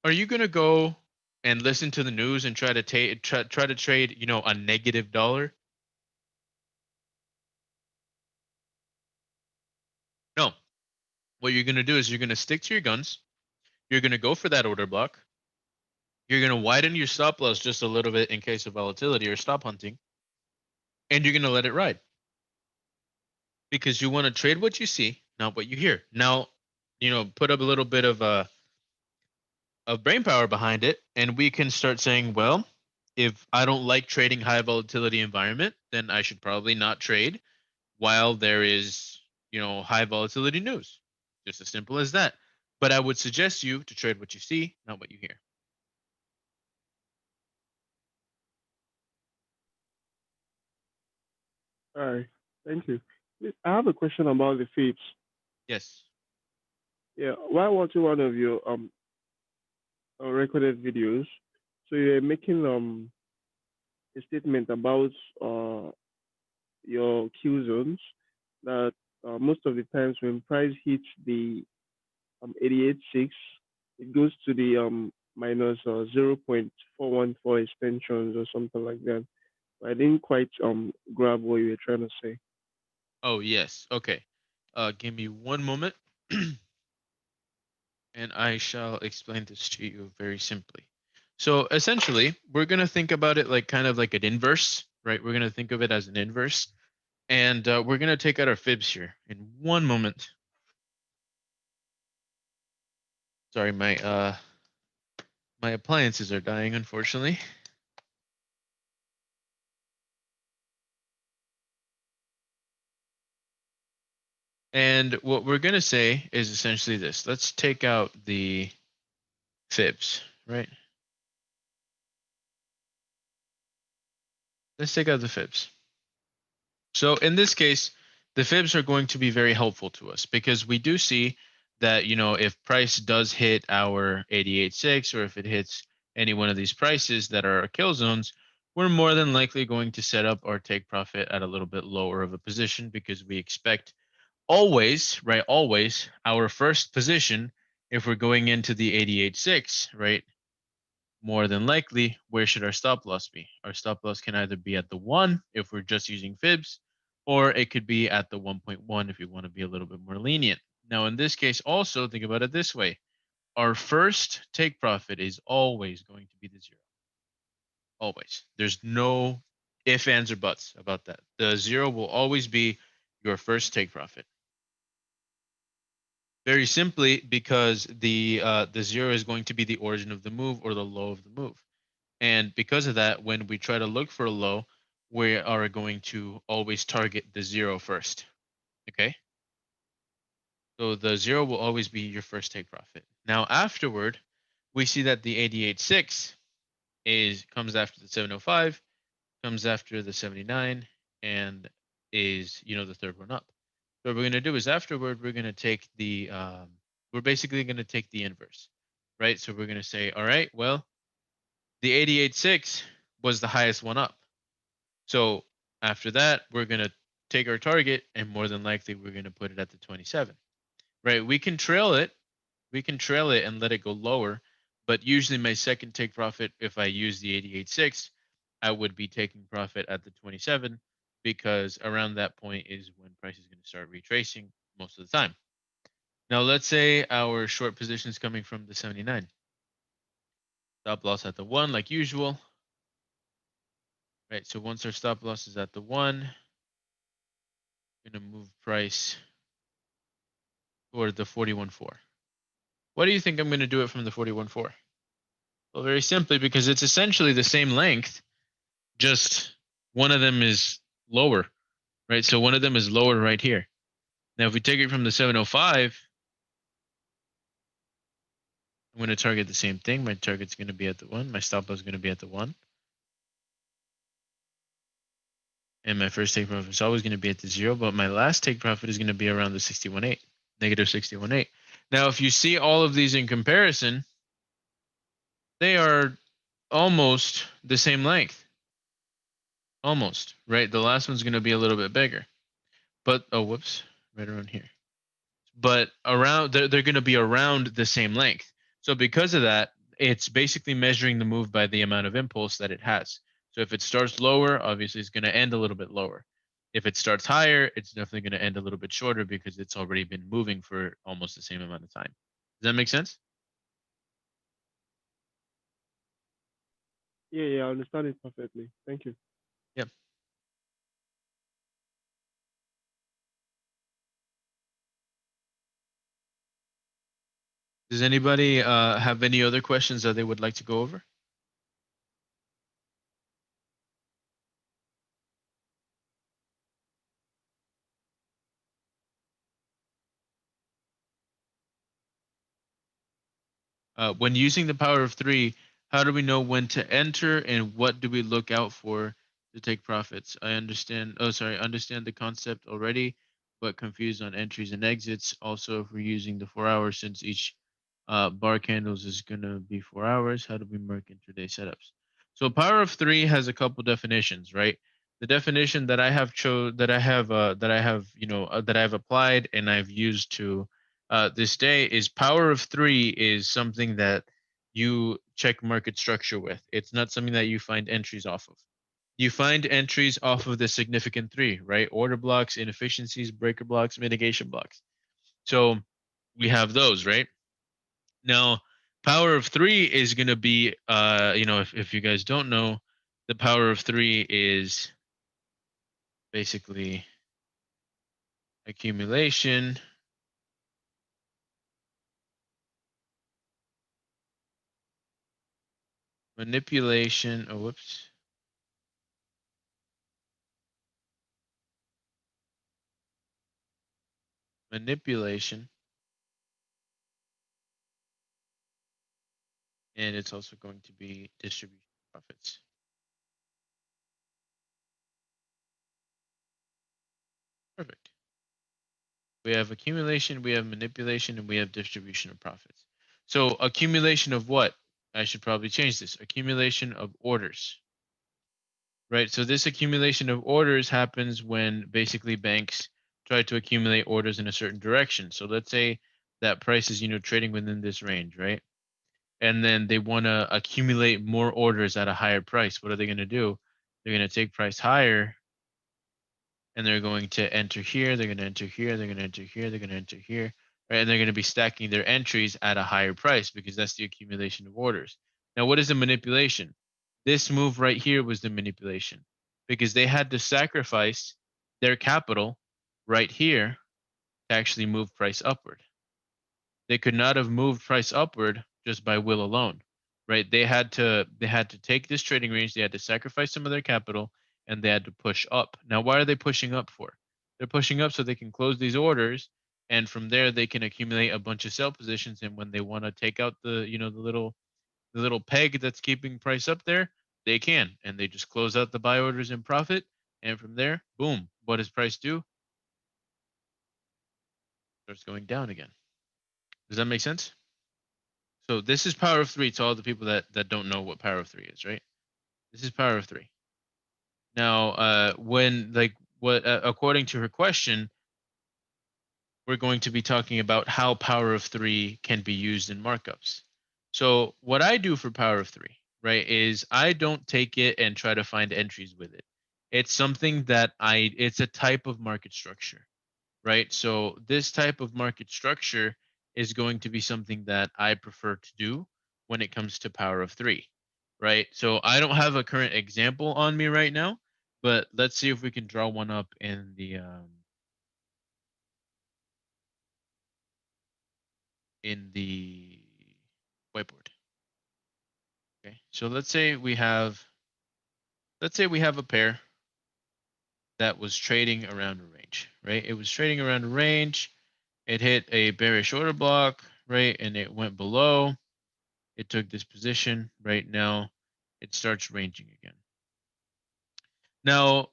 are you gonna go and listen to the news and try to try to trade a negative dollar? No. What you're gonna do is you're gonna stick to your guns. You're gonna go for that order block. You're gonna widen your stop loss just a little bit in case of volatility or stop hunting, and you're gonna let it ride. because you want to trade what you see, not what you hear. Now, put up a little bit of brain power behind it, and we can start saying, well, if I don't like trading high volatility environment, then I should probably not trade while there is, high volatility news. Just as simple as that. But I would suggest you to trade what you see, not what you hear. All right. Thank you. I have a question about the feeds. Yes. Yeah. While watching one of your recorded videos, so you're making a statement about your Q zones that most of the times when price hits the 88.6, it goes to the minus 0.414 extensions or something like that. I didn't quite grab what you were trying to say. Oh, yes. Okay. Give me one moment, and I shall explain this to you very simply. So essentially, we're going to think about it like kind of like an inverse, right? We're going to think of it as an inverse. And we're going to take out our fibs here in one moment. Sorry, my appliances are dying, unfortunately. And what we're going to say is essentially this. Let's take out the fibs, right? Let's take out the fibs. So in this case, the fibs are going to be very helpful to us because we do see that, if price does hit our 88.6 or if it hits any one of these prices that are our kill zones, we're more than likely going to set up or take profit at a little bit lower of a position because we expect always, right? Always our first position, if we're going into the 88.6, right? More than likely, where should our stop loss be? Our stop loss can either be at the 1 if we're just using fibs, or it could be at the 1.1 if you want to be a little bit more lenient. Now, in this case, also think about it this way. Our first take profit is always going to be the 0. Always. There's no if, ands, or buts about that. The 0 will always be your first take profit. Very simply because the 0 is going to be the origin of the move or the low of the move. And because of that, when we try to look for a low, we are going to always target the 0 first. Okay. So the 0 will always be your first take profit. Now, afterward, we see that the 88.6 comes after the 705, comes after the 79, and is, the third one up. So what we're going to do is afterward, we're going to take we're basically going to take the inverse, right? So we're going to say, all right, well, the 88.6 was the highest one up. So after that, we're going to take our target and more than likely we're going to put it at the 27, right? We can trail it. We can trail it and let it go lower. But usually my second take profit, if I use the 88.6, I would be taking profit at the 27 because around that point is when price is going to start retracing most of the time. Now let's say our short position is coming from the 79. Stop loss at the 1 like usual. Right, so once our stop loss is at the 1, I'm going to move price toward the 41.4. Why do you think I'm going to do it from the 41.4? Well, very simply because it's essentially the same length, just one of them is lower, right? So one of them is lower right here. Now, if we take it from the 705, I'm going to target the same thing. My target's going to be at the 1. My stop loss is going to be at the 1. And my first take profit is always going to be at the 0, but my last take profit is going to be around the 61.8, negative 61.8. Now, if you see all of these in comparison, they are almost the same length. Almost, right? The last one's going to be a little bit bigger. But, oh, whoops, right around here. But around, they're going to be around the same length. So because of that, it's basically measuring the move by the amount of impulse that it has. So if it starts lower, obviously it's going to end a little bit lower. If it starts higher, it's definitely going to end a little bit shorter because it's already been moving for almost the same amount of time. Does that make sense? Yeah, I understand it perfectly. Thank you. Yep. Does anybody have any other questions that they would like to go over? When using the power of three, how do we know when to enter and what do we look out for to take profits? I understand. Oh, sorry. Understand the concept already, but confused on entries and exits. Also, if we're using the 4 hours, since each bar candles is gonna be 4 hours, how do we mark intraday setups? So, power of three has a couple definitions, right? The definition that I have that I have applied and I've used to this day is power of three is something that you check market structure with. It's not something that you find entries off of. You find entries off of the significant three, right? Order blocks, inefficiencies, breaker blocks, mitigation blocks. So we have those, right? Now, power of three is going to be, if you guys don't know, the power of three is basically accumulation, manipulation. Oh, whoops. Manipulation, and it's also going to be distribution profits. Perfect. We have accumulation, we have manipulation, and we have distribution of profits. So accumulation of what? I should probably change this. Accumulation of orders. Right? So this accumulation of orders happens when basically banks try to accumulate orders in a certain direction. So let's say that price is, trading within this range, right? And then they want to accumulate more orders at a higher price. What are they going to do? They're going to take price higher and they're going to enter here, they're going to enter here, they're going to enter here, they're going to enter here, right? And they're going to be stacking their entries at a higher price because that's the accumulation of orders. Now, what is the manipulation? This move right here was the manipulation because they had to sacrifice their capital right here to actually move price upward. They could not have moved price upward just by will alone, right? They had to take this trading range, they had to sacrifice some of their capital, and they had to push up. Now, why are they pushing up for? They're pushing up so they can close these orders, and from there they can accumulate a bunch of sell positions. And when they want to take out the little peg that's keeping price up there, they can, and they just close out the buy orders in profit. And from there, boom, what does price do? Starts going down again. Does that make sense? So this is power of three to all the people that don't know what power of three is, right? This is power of three. Now, when like what according to her question, we're going to be talking about how power of three can be used in markups. So what I do for power of three, right, is I don't take it and try to find entries with it. It's something that it's a type of market structure, right? So this type of market structure is going to be something that I prefer to do when it comes to power of three, right? So I don't have a current example on me right now, but let's see if we can draw one up in the whiteboard. Okay, so let's say we have a pair that was trading around a range, right? It was trading around a range. It hit a bearish order block, right? And it went below. It took this position. Right now, it starts ranging again. Now,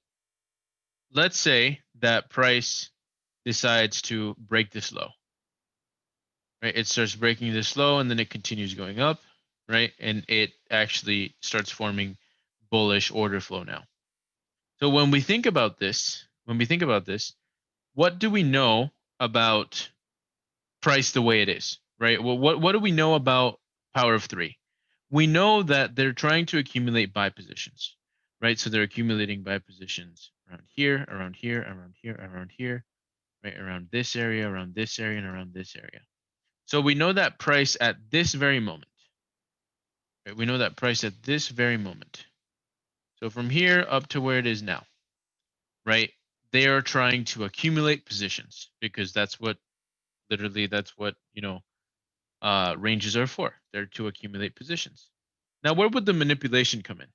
let's say that price decides to break this low, right? It starts breaking this low and then it continues going up, right? And it actually starts forming bullish order flow now. So when we think about this, what do we know about price the way it is, right? Well, what do we know about power of three? We know that they're trying to accumulate buy positions, right? So they're accumulating buy positions around here, around here, around here, around here, right? Around this area, around this area, and around this area. So we know that price at this very moment, right? We know that price at this very moment. So from here up to where it is now, right? They are trying to accumulate positions because that's what literally that's what Ranges are for. They're to accumulate positions. Now, where would the manipulation come in?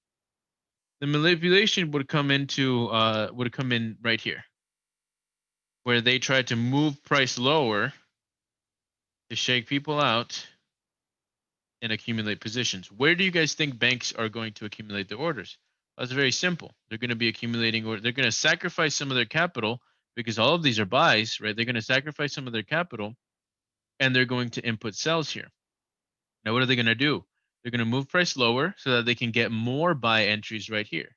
The manipulation would come in right here, where they try to move price lower to shake people out and accumulate positions. Where do you guys think banks are going to accumulate their orders? That's very simple. They're going to be accumulating, or they're going to sacrifice some of their capital because all of these are buys, right? They're going to sacrifice some of their capital and they're going to input sells here. Now, what are they going to do? They're going to move price lower so that they can get more buy entries right here,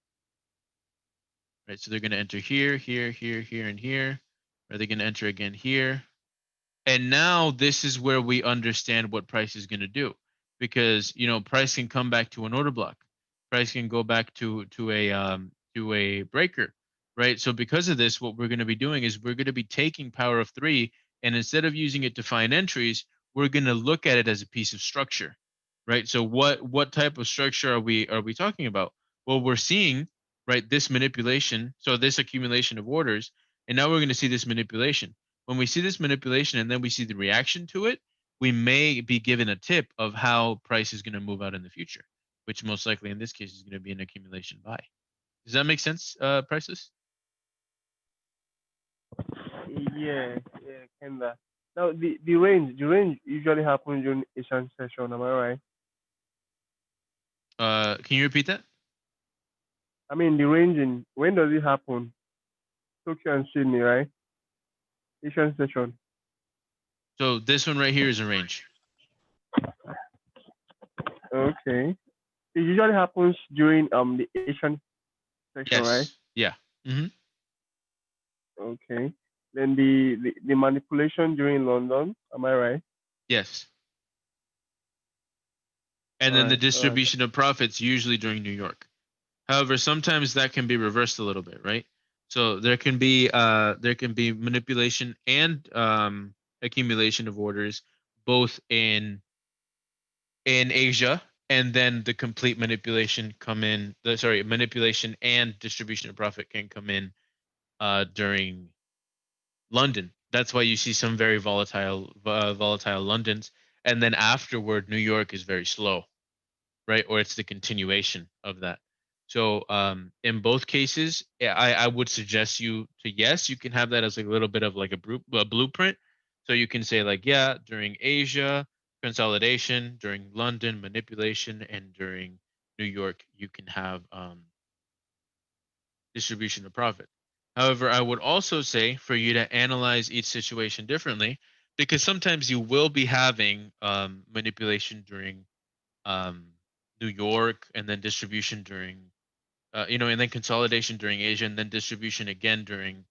right? So they're going to enter here, here, here, here, and here. Are they going to enter again here? And now this is where we understand what price is going to do, because price can come back to an order block, price can go back to a breaker, right? So because of this, what we're going to be doing is we're going to be taking power of three, and instead of using it to find entries, we're going to look at it as a piece of structure, right? So what type of structure are we talking about? Well, we're seeing, right, this manipulation, so this accumulation of orders, and now we're going to see this manipulation. When we see this manipulation and then we see the reaction to it, we may be given a tip of how price is going to move out in the future, which most likely in this case is going to be an accumulation buy. Does that make sense, Priceless? Yeah, yeah, kinda. Now the range usually happens during Asian session. Am I right? Can you repeat that? I mean the ranging. When does it happen? Tokyo and Sydney, right? Asian session. So this one right here is a range. Okay. It usually happens during the Asian session, right? Yes. Yeah. Mm-hmm. Okay. Then the manipulation during London. Am I right? Yes. And All then the right. All right. distribution of profits usually during New York. However, sometimes that can be reversed a little bit, right? So there can be manipulation and accumulation of orders both in Asia, and then the complete manipulation come in. Sorry, manipulation and distribution of profit can come in during London. That's why you see some very volatile Londons, and then afterward, New York is very slow, right? Or it's the continuation of that. So in both cases, I would suggest you to, yes, you can have that as a little bit of like a blueprint. So you can say like, yeah, during Asia, consolidation, during London, manipulation, and during New York, you can have distribution of profit. However, I would also say for you to analyze each situation differently, because sometimes you will be having manipulation during um, New York, and then distribution during, and then consolidation during Asia, and then distribution again during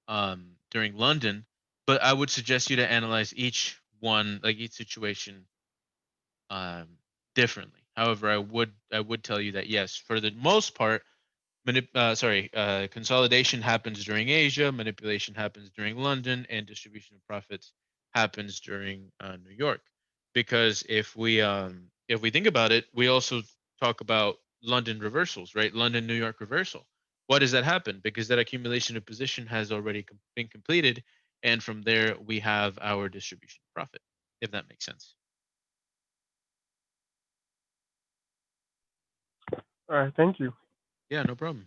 London. But I would suggest you to analyze each one, like each situation, um, differently. However, I would tell you that yes, for the most part, consolidation happens during Asia, manipulation happens during London, and distribution of profits happens during New York. Because if we think about it, we also talk about London reversals, right? London New York reversal. Why does that happen? Because that accumulation of position has already been completed, and from there we have our distribution of profit. If that makes sense. All right. Thank you. Yeah, no problem.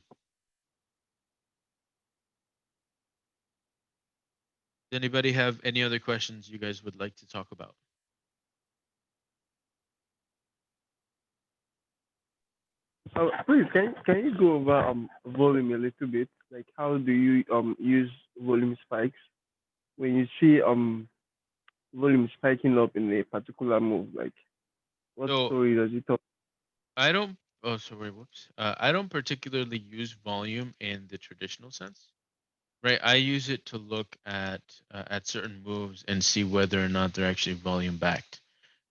Does anybody have any other questions you guys would like to talk about? Please, can you go over volume a little bit? Like how do you use volume spikes when you see volume spiking up in a particular move? Like what So story does it tell? I don't. Oh, sorry. Whoops. I don't particularly use volume in the traditional sense, right? I use it to look at certain moves and see whether or not they're actually volume backed,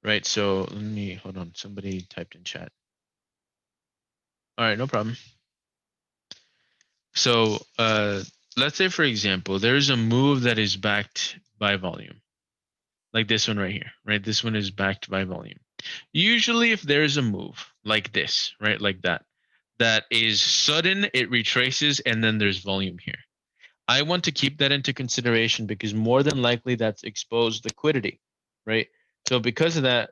right? So let me hold on. Somebody typed in chat. All right, no problem. So let's say, for example, there's a move that is backed by volume, like this one right here, right? This one is backed by volume. Usually, if there's a move like this, right, like that, that is sudden, it retraces, and then there's volume here. I want to keep that into consideration because more than likely that's exposed liquidity, right? So because of that,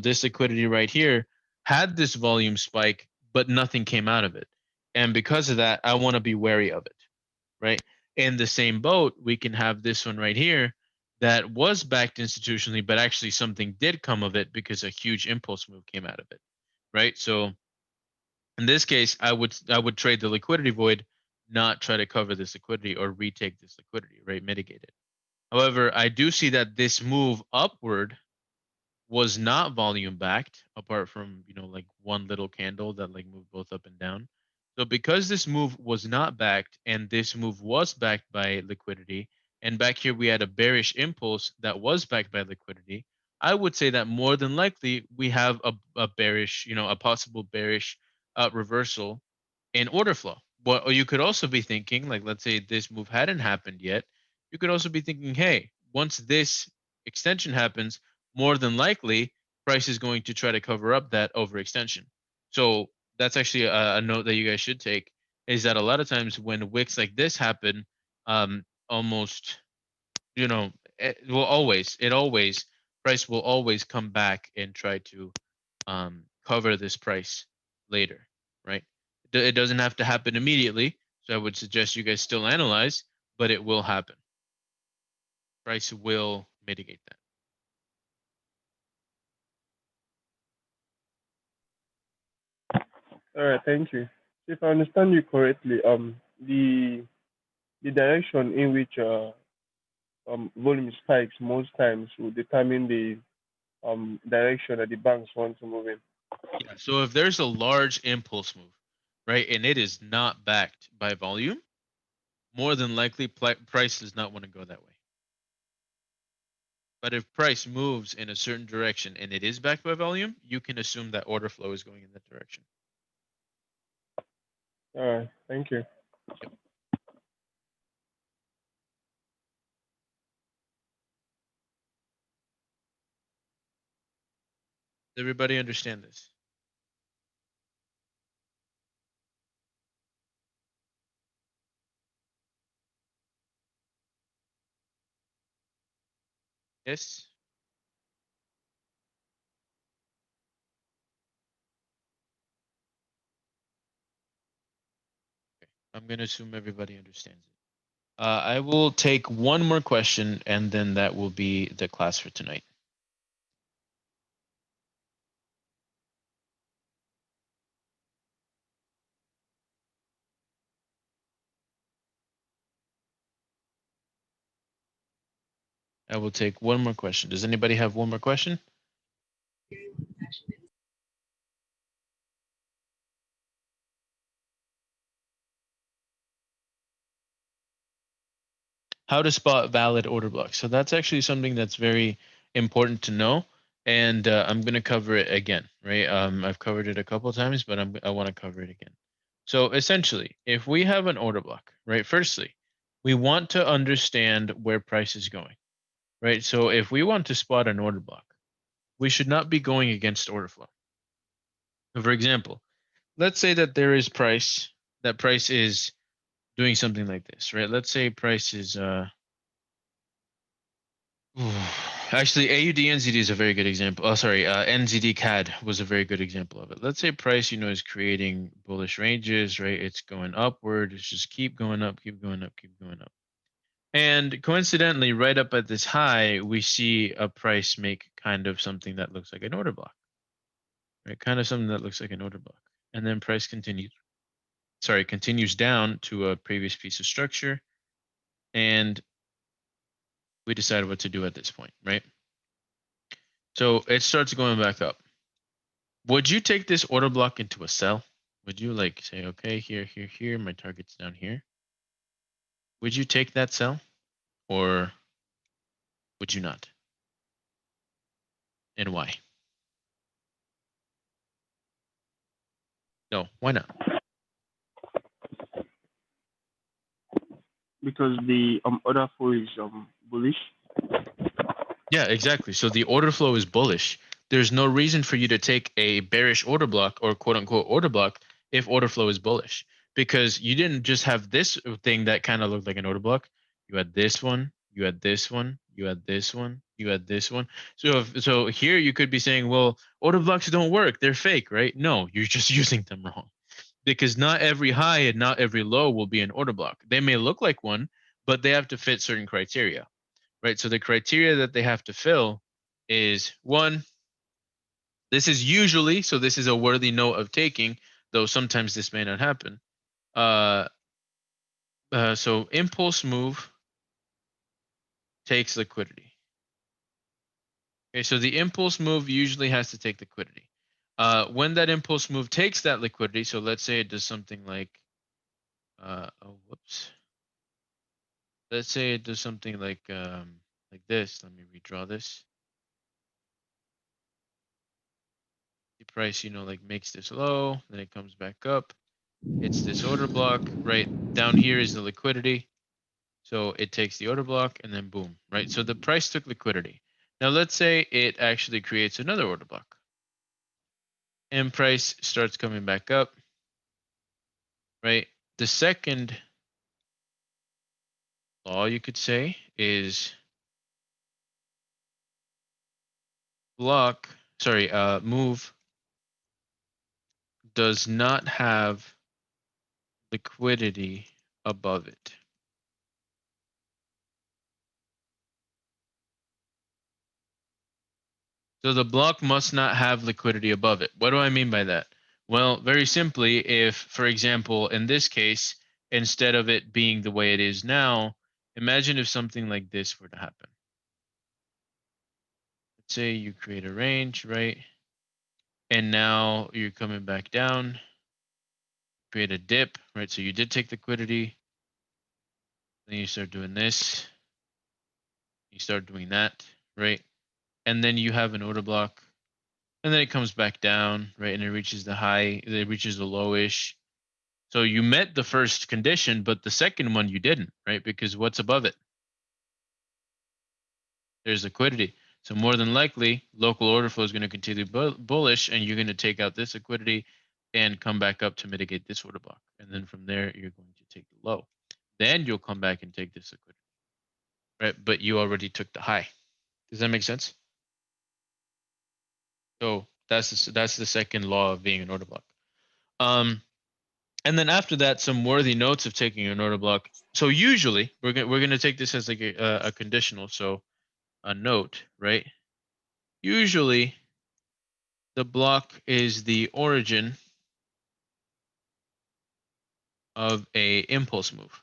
this liquidity right here had this volume spike, but nothing came out of it. And because of that, I want to be wary of it, right? In the same boat, we can have this one right here that was backed institutionally, but actually something did come of it because a huge impulse move came out of it, right? So in this case, I would trade the liquidity void, not try to cover this liquidity or retake this liquidity, right? Mitigate it. However, I do see that this move upward was not volume backed apart from like one little candle that like moved both up and down. So because this move was not backed and this move was backed by liquidity, and back here we had a bearish impulse that was backed by liquidity, I would say that more than likely we have a bearish, a possible bearish reversal in order flow. What you could also be thinking, like let's say this move hadn't happened yet, you could also be thinking, hey, once this extension happens, more than likely price is going to try to cover up that overextension. So that's actually a note that you guys should take, is that a lot of times when wicks like this happen, almost, it always price will always come back and try to cover this price later, right? It doesn't have to happen immediately, so I would suggest you guys still analyze, but it will happen. Price will mitigate that. All right, thank you. If I understand you correctly, the direction in which volume spikes most times will determine the direction that the banks want to move in. Yeah. So if there's a large impulse move, right, and it is not backed by volume, more than likely price does not want to go that way. But if price moves in a certain direction and it is backed by volume, you can assume that order flow is going in that direction. All right, thank you. Yep. Does everybody understand this? Yes. Okay. I'm going to assume everybody understands it. I will take one more question and then that will be the class for tonight. I will take one more question. Does anybody have one more question? How to spot valid order blocks. So that's actually something that's very important to know. And I'm going to cover it again, right? I've covered it a couple of times, but I want to cover it again. So essentially, if we have an order block, right? Firstly, we want to understand where price is going, right? So if we want to spot an order block, we should not be going against order flow. For example, let's say that there is price, that price is doing something like this, right? Let's say price is actually AUD NZD is a very good example. Oh, sorry, NZD CAD was a very good example of it. Let's say price, is creating bullish ranges, right? It's going upward. It's just keep going up, keep going up, keep going up. And coincidentally, right up at this high, we see a price make kind of something that looks like an order block, right? Kind of something that looks like an order block. And then price continues down to a previous piece of structure. And we decide what to do at this point, right? So it starts going back up. Would you take this order block into a sell? Would you like say, okay, here, here, here, my target's down here? Would you take that sell or would you not? And why? No, why not? Because the order flow is bullish. Yeah, exactly. So the order flow is bullish. There's no reason for you to take a bearish order block or quote unquote order block if order flow is bullish, because you didn't just have this thing that kind of looked like an order block. You had this one, you add this one, you add this one, you add this one. So here you could be saying, well, order blocks don't work. They're fake, right? No, you're just using them wrong. Because not every high and not every low will be an order block. They may look like one, but they have to fit certain criteria, right? So the criteria that they have to fill is one, this is usually, so this is a worthy note of taking, though sometimes this may not happen. Uh, so impulse move takes liquidity. Okay, so the impulse move usually has to take liquidity. When that impulse move takes that liquidity, so let's say it does something like, oh, whoops. Let's say it does something like this. Let me redraw this. The price, like makes this low, then it comes back up, hits this order block, right? Down here is the liquidity. So it takes the order block and then boom, right? So the price took liquidity. Now let's say it actually creates another order block and price starts coming back up, right? The second law you could say is move does not have liquidity above it. So the block must not have liquidity above it. What do I mean by that? Well, very simply, if, for example, in this case, instead of it being the way it is now, imagine if something like this were to happen. Let's say you create a range, right? And now you're coming back down, create a dip, right? So you did take liquidity. Then you start doing this. You start doing that, right? And then you have an order block. And then it comes back down, right? And it reaches the high, it reaches the lowish. So you met the first condition, but the second one you didn't, right? Because what's above it? There's liquidity. So more than likely, local order flow is going to continue bullish, and you're going to take out this liquidity and come back up to mitigate this order block. And then from there, you're going to take the low. Then you'll come back and take this liquidity, right? But you already took the high. Does that make sense? So that's the second law of being an order block. And then after that, some worthy notes of taking an order block. So usually we're gonna take this as like a conditional. So a note, right? Usually the block is the origin of a impulse move.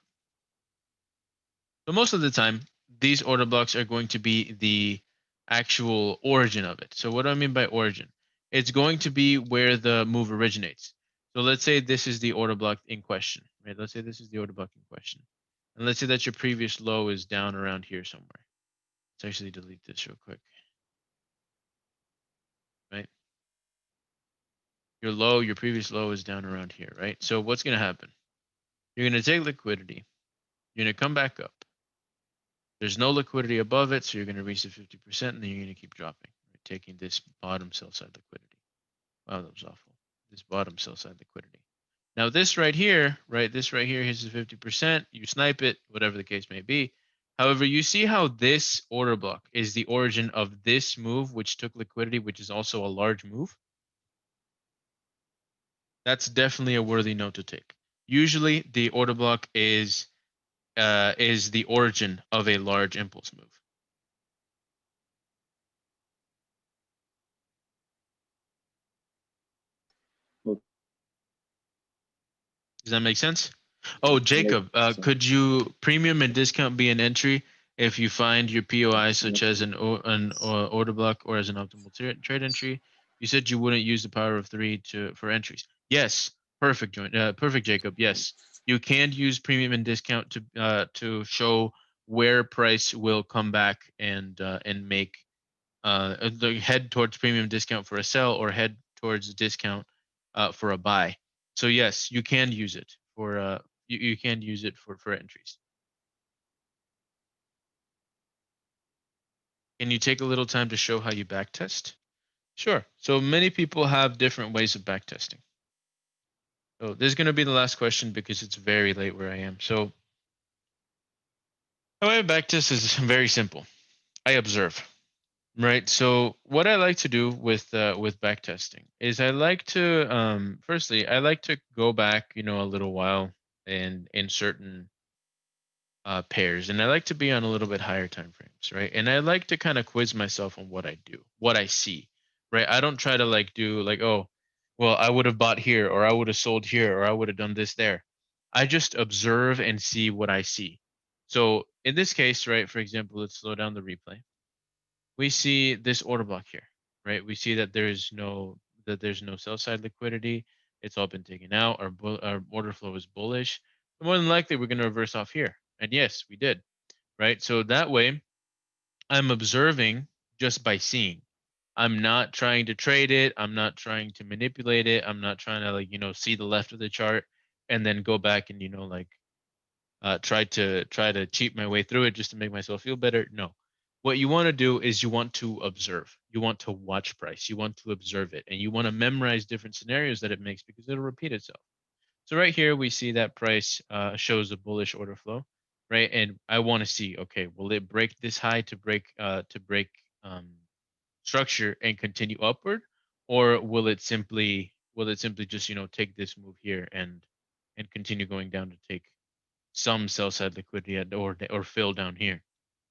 So most of the time, these order blocks are going to be the actual origin of it. So what do I mean by origin? It's going to be where the move originates. So let's say this is the order block in question, right? Let's say this is the order block in question. And let's say that your previous low is down around here somewhere. Let's actually delete this real quick, right? Your previous low is down around here, right? So what's going to happen? You're going to take liquidity. You're going to come back up. There's no liquidity above it, so you're going to reach the 50%, and then you're going to keep dropping, right? Taking this bottom sell side liquidity. Wow, that was awful. This bottom sell side liquidity. Now this right here, right? This right here hits the 50%. You snipe it, whatever the case may be. However, you see how this order block is the origin of this move, which took liquidity, which is also a large move. That's definitely a worthy note to take. Usually, the order block is the origin of a large impulse move. Does that make sense? Oh, Jacob, could you premium and discount be an entry if you find your POI such as an order block or as an optimal trade entry? You said you wouldn't use the power of 3 for entries. Yes, perfect, perfect, Jacob. Yes, you can use premium and discount to show where price will come back and make head towards premium discount for a sell or head towards discount for a buy. So yes, you can use it for you can use it for entries. Can you take a little time to show how you backtest? Sure. So many people have different ways of backtesting. So this is going to be the last question because it's very late where I am. So The way I backtest is very simple. I observe. Right. So what I like to do with backtesting is I like to firstly I like to go back, a little while and in certain pairs, and I like to be on a little bit higher time frames, right? And I like to kind of quiz myself on what I do, what I see, right? I don't try to like do like, oh, well, I would have bought here, or I would have sold here, or I would have done this there. I just observe and see what I see. So in this case, right, for example, let's slow down the replay. We see this order block here, right? We see that there's no sell side liquidity. It's all been taken out. Our order flow is bullish. More than likely, we're going to reverse off here. And yes, we did, right? So that way, I'm observing just by seeing. I'm not trying to trade it. I'm not trying to manipulate it. I'm not trying to like, see the left of the chart and then go back and, like try to cheat my way through it just to make myself feel better. No. What you want to do is you want to observe. You want to watch price. You want to observe it, and you want to memorize different scenarios that it makes because it'll repeat itself. So right here we see that price shows a bullish order flow, right? And I want to see, okay, will it break this high to break um, structure and continue upward, or will it simply just take this move here and continue going down to take some sell side liquidity or fill down here?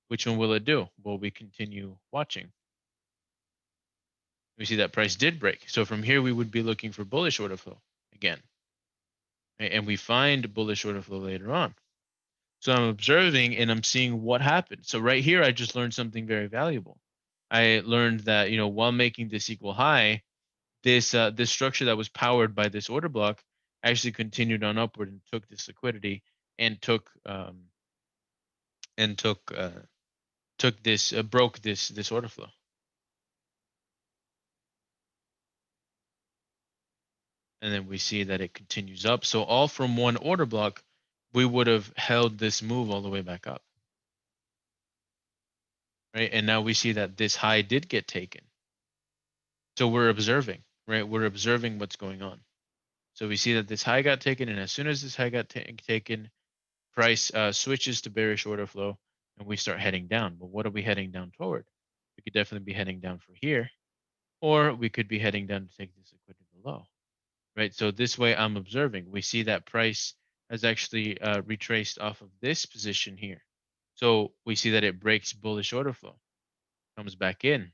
Which one will it do? Well, we continue watching. We see that price did break. So from here, we would be looking for bullish order flow again. Right? And we find bullish order flow later on. So I'm observing and I'm seeing what happened. So right here, I just learned something very valuable. I learned that, while making this equal high, this structure that was powered by this order block actually continued on upward and took this liquidity and and took took this broke this order flow. And then we see that it continues up. So all from one order block, we would have held this move all the way back up, right? And now we see that this high did get taken. So we're observing, right? We're observing what's going on. So we see that this high got taken, and as soon as this high got taken, price switches to bearish order flow, and we start heading down. But what are we heading down toward? We could definitely be heading down for here, or we could be heading down to take this liquidity below. Right? So this way I'm observing. We see that price has actually retraced off of this position here. So we see that it breaks bullish order flow, comes back in.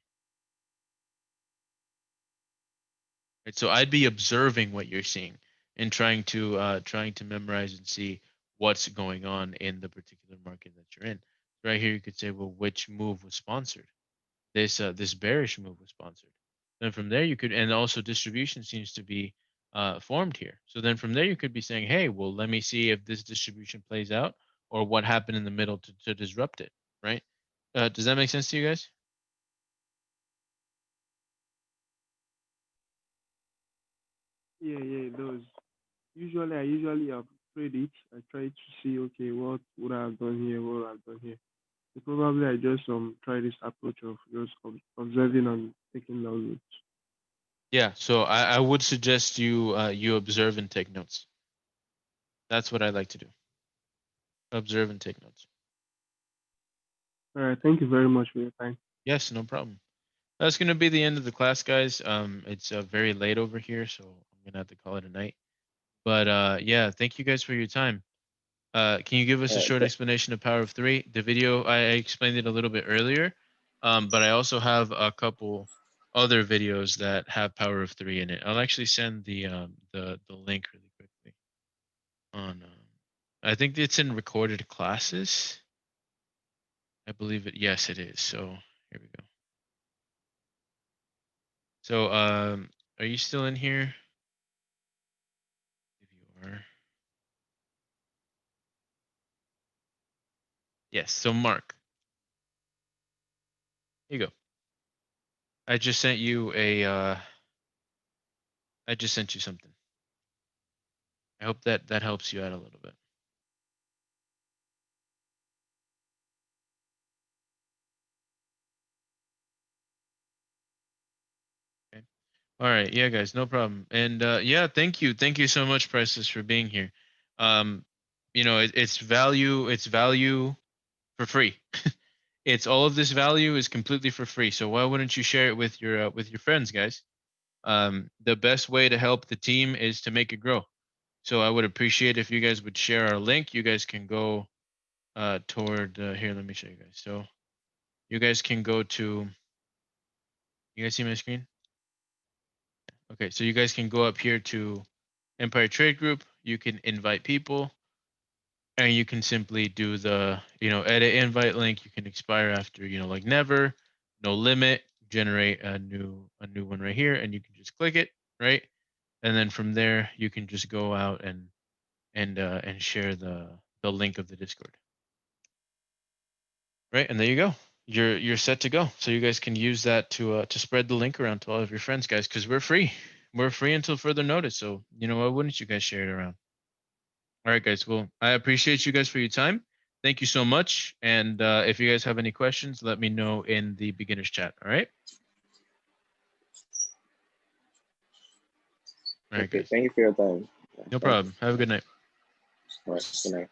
Right? So I'd be observing what you're seeing and trying to memorize and see what's going on in the particular market that you're in. Right here, you could say, well, which move was sponsored? This bearish move was sponsored. Then from there you could, and also distribution seems to be formed here. So then from there you could be saying, hey, well, let me see if this distribution plays out or what happened in the middle to disrupt it, right? Does that make sense to you guys? Yeah, yeah, it does. I usually trade it. I try to see, okay, what would I have done here? What would I have done here? So probably I just try this approach of just observing and taking down notes. Yeah. So I would suggest you observe and take notes. That's what I like to do. Observe and take notes. All right, thank you very much for your time. Yes, no problem. That's gonna be the end of the class, guys. It's very late over here, so I'm gonna have to call it a night. But yeah, thank you guys for your time. Can you give us a short explanation of Power of Three? The video I explained it a little bit earlier, but I also have a couple other videos that have Power of Three in it. I'll actually send the link really quickly on. I think it's in recorded classes. I believe it. Yes, it is. So here we go. So are you still in here? If you are, yes. So Mark, here you go. I just sent you a. I just sent you something. I hope that helps you out a little bit. Okay. All right. Yeah, guys, no problem. And yeah, thank you. Thank you so much, Priceless, for being here. Um, it's value. It's value for free. It's all of this value is completely for free. So why wouldn't you share it with your friends, guys? The best way to help the team is to make it grow. So I would appreciate if you guys would share our link. You guys can go toward here. Let me show you guys. So you guys can go to. You guys see my screen? Okay, so you guys can go up here to Empire Trade Group. You can invite people, and you can simply do the edit invite link. You can expire after like never, no limit. Generate a new one right here, and you can just click it, right? And then from there you can just go out and share the link of the Discord, right? And there you go. You're set to go. So you guys can use that to spread the link around to all of your friends, guys, because we're free. We're free until further notice. So why wouldn't you guys share it around? All right, guys. Well, I appreciate you guys for your time. Thank you so much. And if you guys have any questions, let me know in the beginners chat. All right. All right, Okay, guys. thank you for your time. Yeah, No thank you. problem. Have a good night. All right, good night.